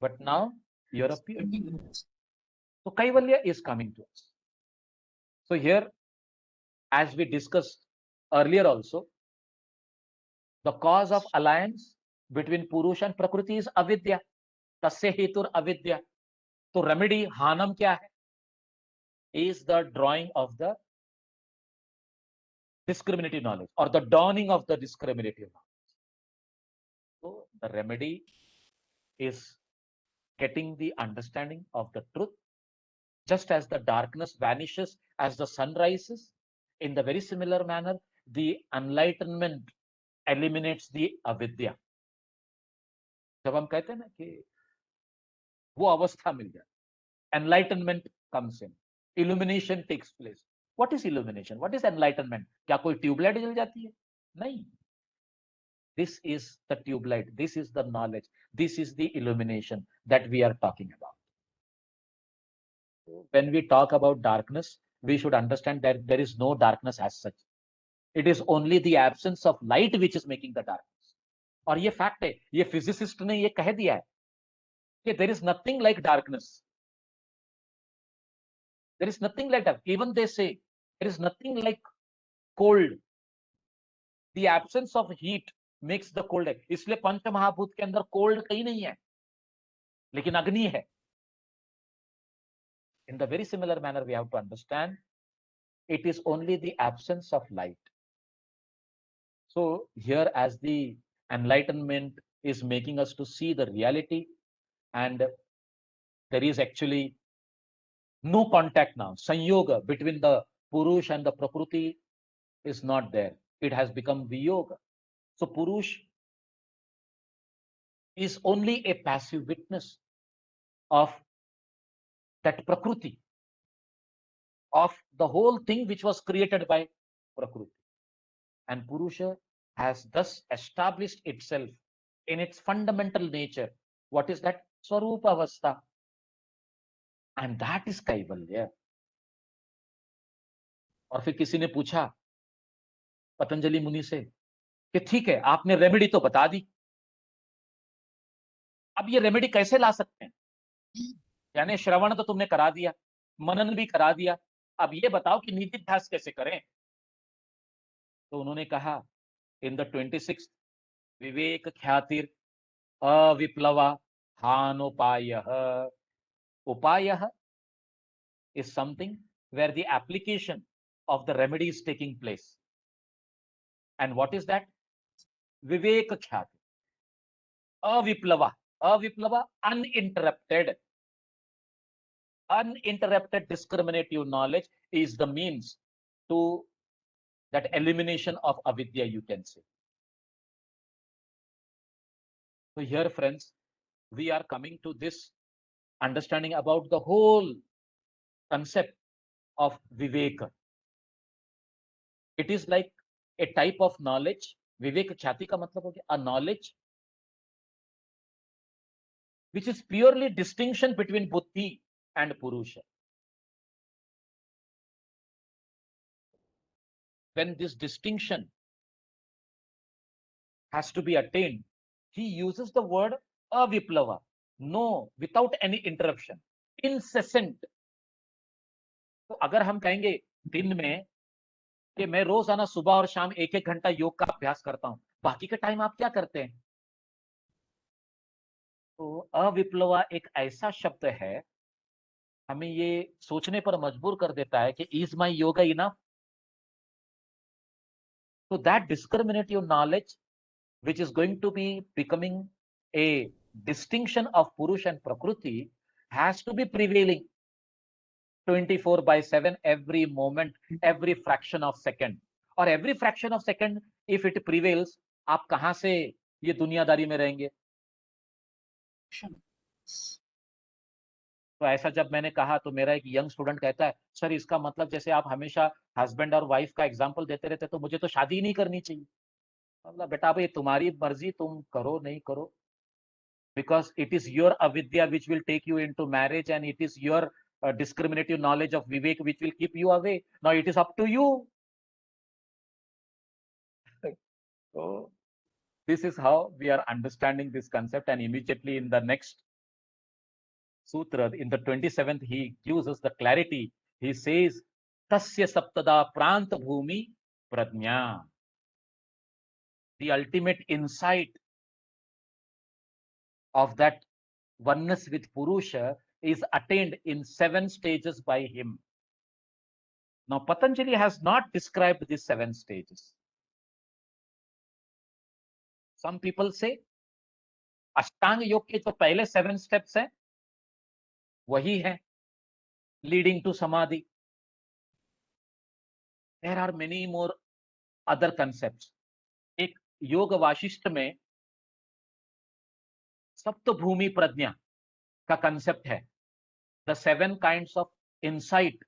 but now you are a pure. So Kaivalya is coming to us. So here, as we discussed earlier also, the cause of alliance between Purusha and Prakriti is avidya. Tasya hetur avidya. So remedy, hanam kya hai? Is the drawing of the discriminative knowledge or the dawning of the discriminative knowledge. So the remedy is getting the understanding of the truth. Just as the darkness vanishes as the sun rises, in the very similar manner, the enlightenment eliminates the avidya. जब हम कहते हैं ना कि वो अवस्था मिल जाए, enlightenment comes in, illumination takes place. What is illumination? What is enlightenment? क्या कोई ट्यूबलाइट जल जाती है? नहीं. This is the tubelight. This is the knowledge. This is the illumination that we are talking about. When we talk about darkness, we should understand that there is no darkness as such. It is only the absence of light which is making the darkness. और ये fact है, ये physicist ने ये कह दिया है कि there is nothing like darkness. There is nothing like that. Even they say there is nothing like cold. The absence of heat makes the cold. इसलिए पंच महाभूत के अंदर cold कहीं नहीं है, लेकिन अग्नि है. In the very similar manner, we have to understand it is only the absence of light. So here, as the enlightenment is making us to see the reality, and there is actually no contact now, sanyoga between the Purush and the Prakriti, is not there. It has become Viyoga. So Purush is only a passive witness of that Prakriti, of the whole thing which was created by Prakriti. And Purusha has thus established itself in its fundamental nature. What is that? Swarupa Avastha. And that is Kaivalya. और फिर किसी ने पूछा पतंजलि मुनि से कि ठीक है, आपने रेमेडी तो बता दी, अब ये रेमेडी कैसे ला सकते हैं? यानी श्रवण तो तुमने करा दिया, मनन भी करा दिया, अब ये बताओ कि निधिध्यास कैसे करें? तो उन्होंने कहा, इन द 26th विवेक ख्यातिर अविप्लवा हानोपायः. Upayah is something where the application of the remedy is taking place. And what is that? Vivek Khyati. Aviplava. Aviplava, uninterrupted. Uninterrupted discriminative knowledge is the means to that elimination of avidya, you can say. So here, friends, we are coming to this understanding about the whole concept of Viveka. It is like a type of knowledge. Vivek Khyati ka matlab ho gaya a knowledge which is purely distinction between Buddhi and Purusha. When this distinction has to be attained, he uses the word aviplava. No, without any interruption. Incessant. तो अगर हम कहेंगे दिन में कि मैं रोजाना सुबह और शाम 1-1 घंटा योग का अभ्यास करता हूं, बाकी के टाइम आप क्या करते हैं? तो अविप्लवा एक ऐसा शब्द है, हमें ये सोचने पर मजबूर कर देता है कि is my yoga enough? So that discriminative knowledge which is going to be becoming a distinction of Purush and Prakriti has to be prevailing 24/7 every moment, every fraction of second. और every fraction of second if it prevails, आप कहां से ये दुनियादारी में रहेंगे? तो ऐसा जब मैंने कहा तो मेरा एक यंग स्टूडेंट कहता है, सर इसका मतलब जैसे आप हमेशा हस्बैंड और वाइफ का एग्जाम्पल देते रहते तो मुझे तो शादी ही नहीं करनी चाहिए. मतलब बेटा भाई तुम्हारी मर्जी, तुम करो नहीं करो, because it is your avidya which will take you into marriage and it is your discriminative knowledge of vivek which will keep you away. Now it is up to you. So this is how we are understanding this concept, and immediately in the next sutra, in the 27th, he gives us the clarity. He says, Tasya saptada pranta bhumi pradnya. The ultimate insight of that oneness with Purusha is attained in 7 stages by him. Now, Patanjali has not described these 7 stages. Some people say, Ashtanga Yoga के जो पहले 7 steps हैं, वही है leading to Samadhi. There are many more other concepts. एक योग वाशिष्ठ में सप्तभूमि प्रज्ञा का कंसेप्ट है. The 7 kinds of insight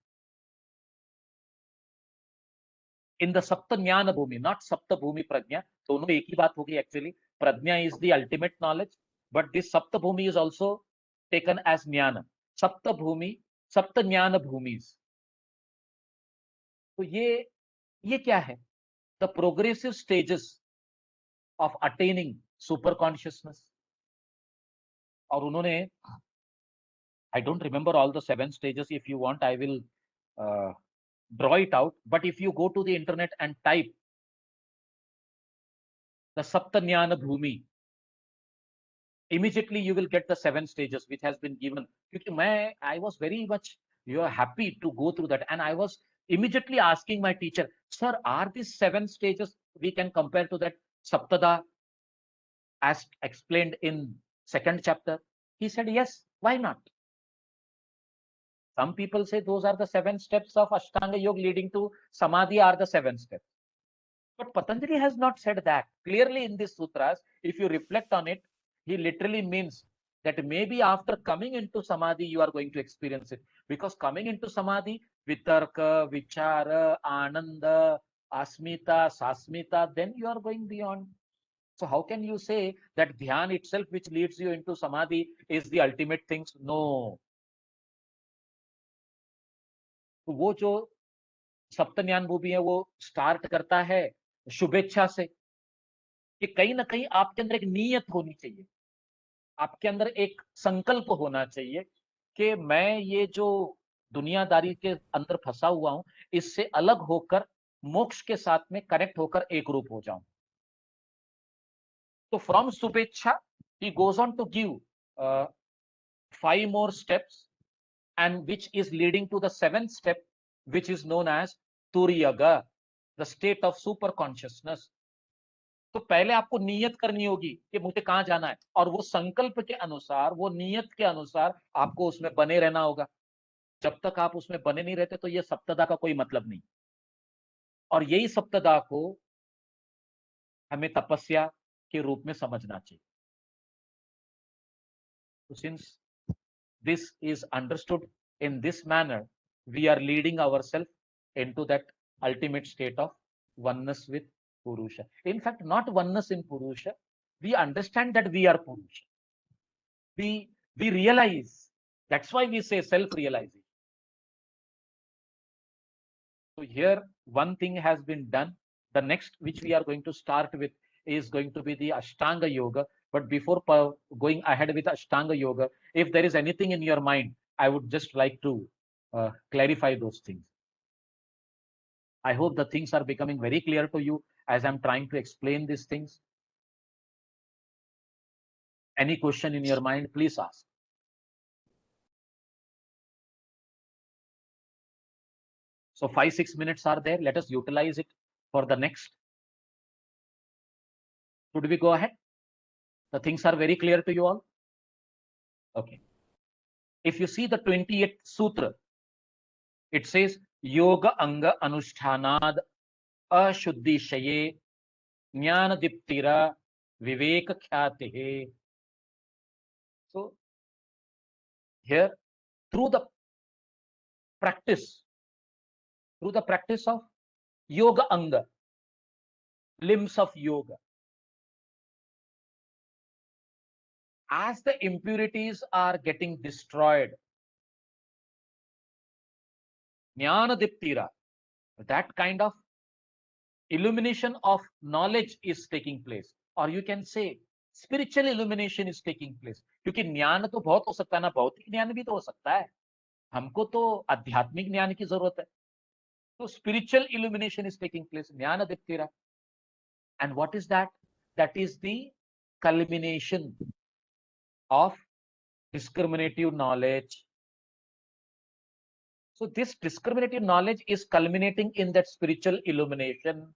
in the sapta jnana bhumi, not sapta bhumi prajna. दोनों एक ही बात होगी actually. Prajna is the ultimate knowledge, but this sapta bhumi is also taken as jnana. Sapta bhumi, sapta jnana bhumis. तो ये क्या है? The progressive stages of attaining super consciousness. और उन्होंने, I don't remember all the 7 stages. If you want, I will draw it out. But if you go to the internet and type the Sapta Jnana Bhumi, immediately you will get the 7 stages which has been given. Because I was very much happy to go through that, and I was immediately asking my teacher, sir, are these 7 stages we can compare to that Saptada as explained in 2nd chapter? He said, yes, why not? Some people say those are the 7 steps of Ashtanga Yoga leading to Samadhi are the 7 steps. But Patanjali has not said that. Clearly in these sutras, if you reflect on it, he literally means that maybe after coming into samadhi, you are going to experience it. Because coming into samadhi, vitarka, vichara, ananda, asmita, sasmita, then you are going beyond. So how can you say that dhyan itself, which leads you into samadhi, is the ultimate things? No. तो वो जो सप्तज्ञान भूमि है वो start करता है शुभेच्छा से कि कहीं ना कहीं आपके अंदर एक नीयत होनी चाहिए, आपके अंदर एक संकल्प होना चाहिए कि मैं ये जो दुनियादारी के अंदर फंसा हुआ हूं, इससे अलग होकर मोक्ष के साथ में कनेक्ट होकर एक रूप हो जाऊं। तो from Shubhechha he goes on to give 5 more steps, and which is leading to the 7th step, which is known as Turiyaga, the state of super consciousness. तो पहले आपको नियत करनी होगी कि मुझे कहां जाना है, और वो संकल्प के अनुसार, वो नियत के अनुसार आपको उसमें बने रहना होगा। जब तक आप उसमें बने नहीं रहते तो ये सप्तदा का कोई मतलब नहीं। और यही सप्तदा को हमें तपस्या के रूप में समझना चाहिए। तो since this is understood in this manner, we are leading ourselves into that ultimate state of oneness with Purusha. In fact, not oneness in Purusha, we understand that we are Purusha. We realize, that's why we say self-realization. So here, one thing has been done. The next, which we are going to start with, is going to be the Ashtanga Yoga. But before going ahead with Ashtanga Yoga, if there is anything in your mind, I would just like to clarify those things. I hope the things are becoming very clear to you as I'm trying to explain these things. Any question in your mind, please ask. So 5-6 minutes are there. Let us utilize it for the next. Should we go ahead? The things are very clear to you all. Okay. If you see the 28th sutra, it says yoga anga anushtanad ashuddhi shaye jnana diptira viveka khyate. So here, through the practice of yoga anga, limbs of yoga, as the impurities are getting destroyed, jnana diptira, that kind of illumination of knowledge is taking place, or you can say spiritual illumination is taking place. क्योंकि ज्ञान तो बहुत हो सकता है ना, भौतिक ज्ञान भी तो हो सकता है, हमको तो आध्यात्मिक ज्ञान की जरूरत है। तो spiritual illumination is taking place, ज्ञान दीप्तिरा. And what is that? That is the culmination of discriminative knowledge. So this discriminative knowledge is culminating in that spiritual illumination,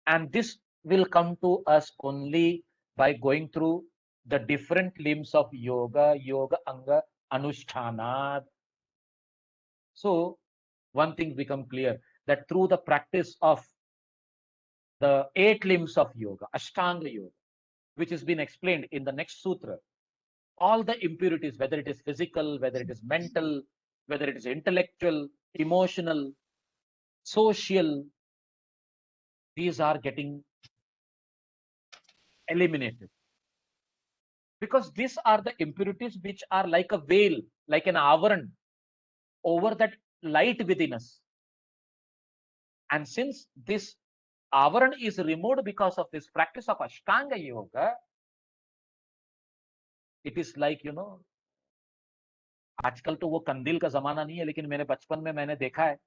and this will come to us only by going through the different limbs of yoga, yoga anga, anushthanat. So one thing become clear, that through the practice of the 8 limbs of yoga, Ashtanga yoga, which has been explained in the next sutra, all the impurities, whether it is physical, whether it is mental, whether it is intellectual, emotional, social, these are getting eliminated. Because these are the impurities which are like a veil, like an avaran over that light within us. And since this avaran is removed because of this practice of Ashtanga yoga, it is like, you know, आजकल तो वो कंदील का जमाना नहीं है, लेकिन मेरे बचपन में मैंने देखा है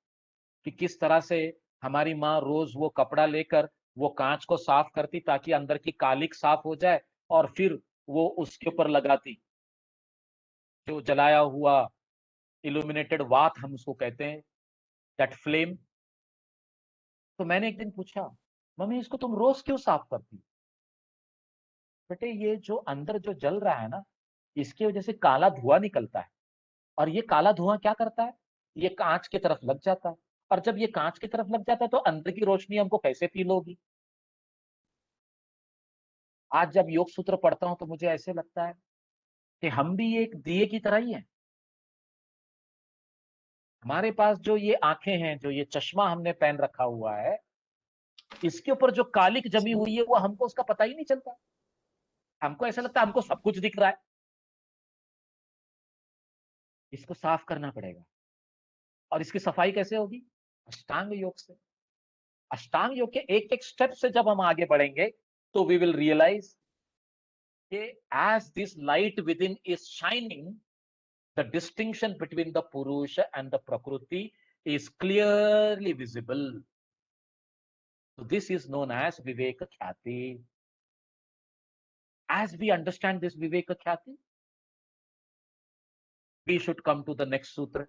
कि किस तरह से हमारी माँ रोज वो कपड़ा लेकर वो कांच को साफ करती ताकि अंदर की कालिक साफ हो जाए, और फिर वो उसके ऊपर लगाती, जो जलाया हुआ इल्यूमिनेटेड वात हम उसको कहते हैं, दैट फ्लेम। तो मैंने एक दिन पूछा, मम्मी इसको तुम रोज क्यों साफ करती? बेटे ये जो अंदर जो जल रहा है ना, इसकी वजह से काला धुआं निकलता है, और ये काला धुआं क्या करता है, ये कांच की तरफ लग जाता है, और जब ये कांच की तरफ लग जाता है तो अंदर की रोशनी हमको कैसे फील होगी? आज जब योग सूत्र पढ़ता हूं तो मुझे ऐसे लगता है कि हम भी एक दिए की तरह ही हैं। हमारे पास जो ये आंखें हैं, जो ये चश्मा हमने पहन रखा हुआ है, इसके ऊपर जो कालिक जमी हुई है वो हमको उसका पता ही नहीं चलता। हमको ऐसा लगता है हमको सब कुछ दिख रहा है। इसको साफ करना पड़ेगा। और इसकी सफाई कैसे होगी? अष्टांग योग से। अष्टांग योग के एक एक स्टेप से जब हम आगे बढ़ेंगे तो वी विल रियलाइज कि as this light within is shining, the distinction between the Purusha and the Prakriti is clearly visible. So this is known as Viveka Khyati. As we understand this Viveka Khyati, we should come to the next sutra.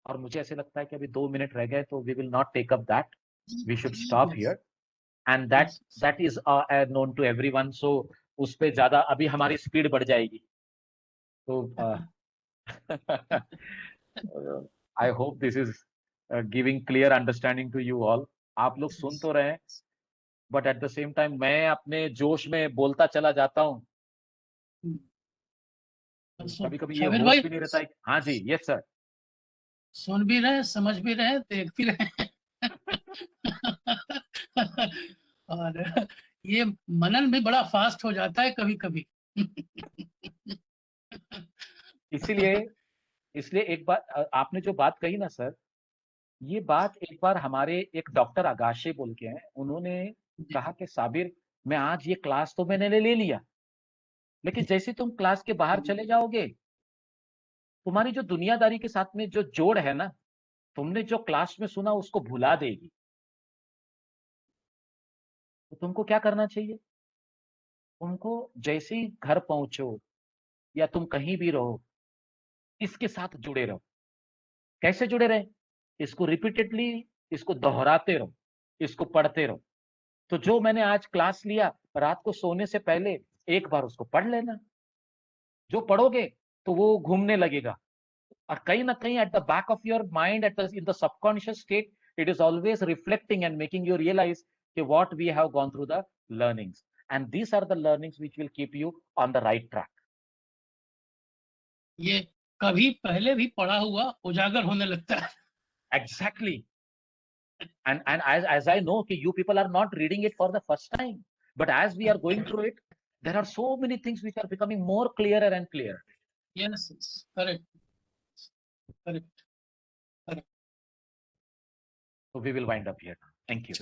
और मुझे ऐसे लगता है कि अभी 2 minute रह गए, तो we will not take up that. We should stop here. And that is known to everyone. So उस पे ज्यादा अभी हमारी स्पीड बढ़ जाएगी. तो I hope this is giving clear understanding to you all. आप लोग सुन तो रहे हैं, but at the same time मैं अपने जोश में बोलता चला जाता हूँ. कभी कभी ये शाबिर होश भाई, भी नहीं रहता है. हाँ जी, यस सर. सुन भी रहे हैं, समझ भी रहे हैं, देख भी रहे हैं. और ये मनन भी बड़ा फास्ट हो जाता है कभी कभी. इसलिए एक बात आपने जो बात कही ना सर, ये बात एक बार हमारे एक डॉक्टर अगाशे बोल के हैं, उन्होंने कहा कि साबिर, मैं आज ये क्लास तो मैंने ले लिया, लेकिन जैसे तुम क्लास के बाहर चले जाओगे, तुम्हारी जो दुनियादारी के साथ में जो जोड़ है ना, तुमने जो क्लास में सुना उसको भुला देगी. तो तुमको क्या करना चाहिए? तुमको जैसे ही घर पहुंचो या तुम कहीं भी रहो, इसके साथ जुड़े रहो. कैसे जुड़े रहे? इसको रिपीटेडली, इसको दोहराते रहो, इसको पढ़ते रहो. तो जो मैंने आज क्लास लिया, रात को सोने से पहले एक बार उसको पढ़ लेना. जो पढ़ोगे तो वो घूमने लगेगा, और कहीं ना कहीं at the back of your mind, at in the subconscious state, it is always reflecting and making you realise कि what we have gone through the learnings, and these are the learnings which will keep you on the right track. ये कभी पहले भी पढ़ा हुआ उजागर होने लगता है. Exactly. And as I know कि you people are not reading it for the first time, but as we are going through it, there are so many things which are becoming more clearer and clearer. Yes, correct. So we will wind up here now. Thank you.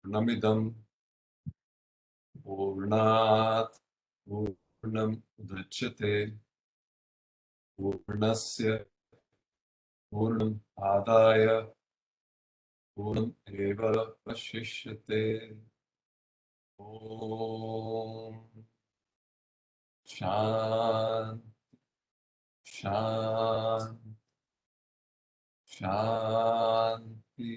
पूर्णमिदं पूर्णात् पूर्णम् उदच्यते पूर्णस्य पूर्णम् आदाय पूर्णम् एव वशिष्यते. ओम शांति शांति शांति.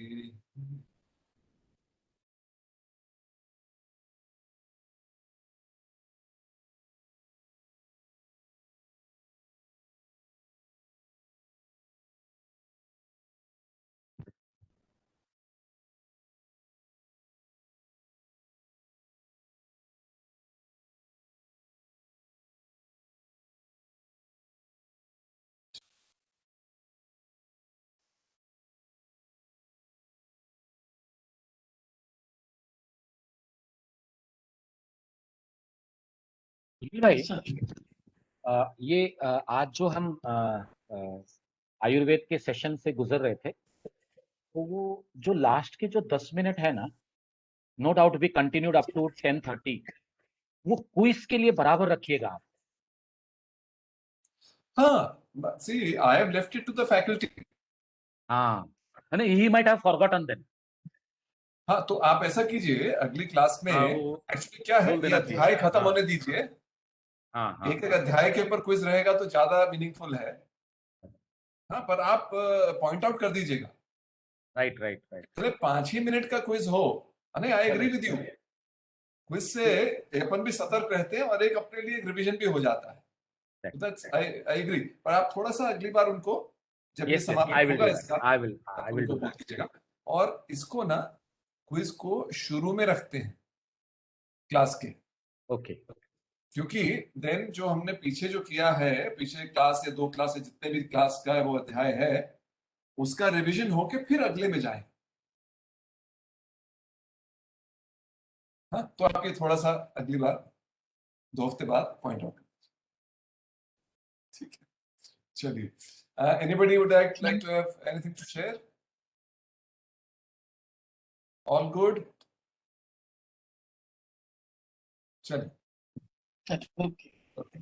भाई, sir, ये आज जो हम आयुर्वेद के सेशन से गुजर रहे थे, तो वो जो लास्ट के जो 10 मिनट है ना, no doubt we continued up to 10:30, वो क्विज के लिए बराबर रखिएगा आप. हाँ, see, I have left it to the faculty. हाँ, he might have forgotten then. हाँ, तो आप ऐसा कीजिए, अगली क्लास में एक्चुअली क्या है, बोल ये देना अध्याय चाहिए. खत्म हाँ. होने दीजिए. हाँ. एक एक अध्याय के ऊपर क्विज रहेगा तो ज्यादा मीनिंगफुल है. हाँ, पर आप पॉइंट आउट कर दीजिएगा। Right right right. चले 5 ही मिनट का क्विज हो, नहीं, I agree with you, quiz से अपन भी सतर्क रहते हैं और एक अपने लिए रिवीजन भी हो जाता है। आई एग्री, पर आप थोड़ा सा अगली बार उनको जब ये समाप्त होगा इसका आई विल उनको बोल दीजिएगा। और इसको ना क्विज को शुरू में रखते हैं क्लास के, ओके। क्योंकि देन जो हमने पीछे जो किया है, पिछले क्लास या 2 क्लास, जितने भी क्लास का वो अध्याय है, उसका रिवीजन होके फिर अगले में जाए। हाँ, तो आपके थोड़ा सा अगली बार 2 हफ्ते बाद पॉइंट आउट, ठीक है? चलिए, anybody would like to have anything to share? All good? चलिए, ओके। ओके।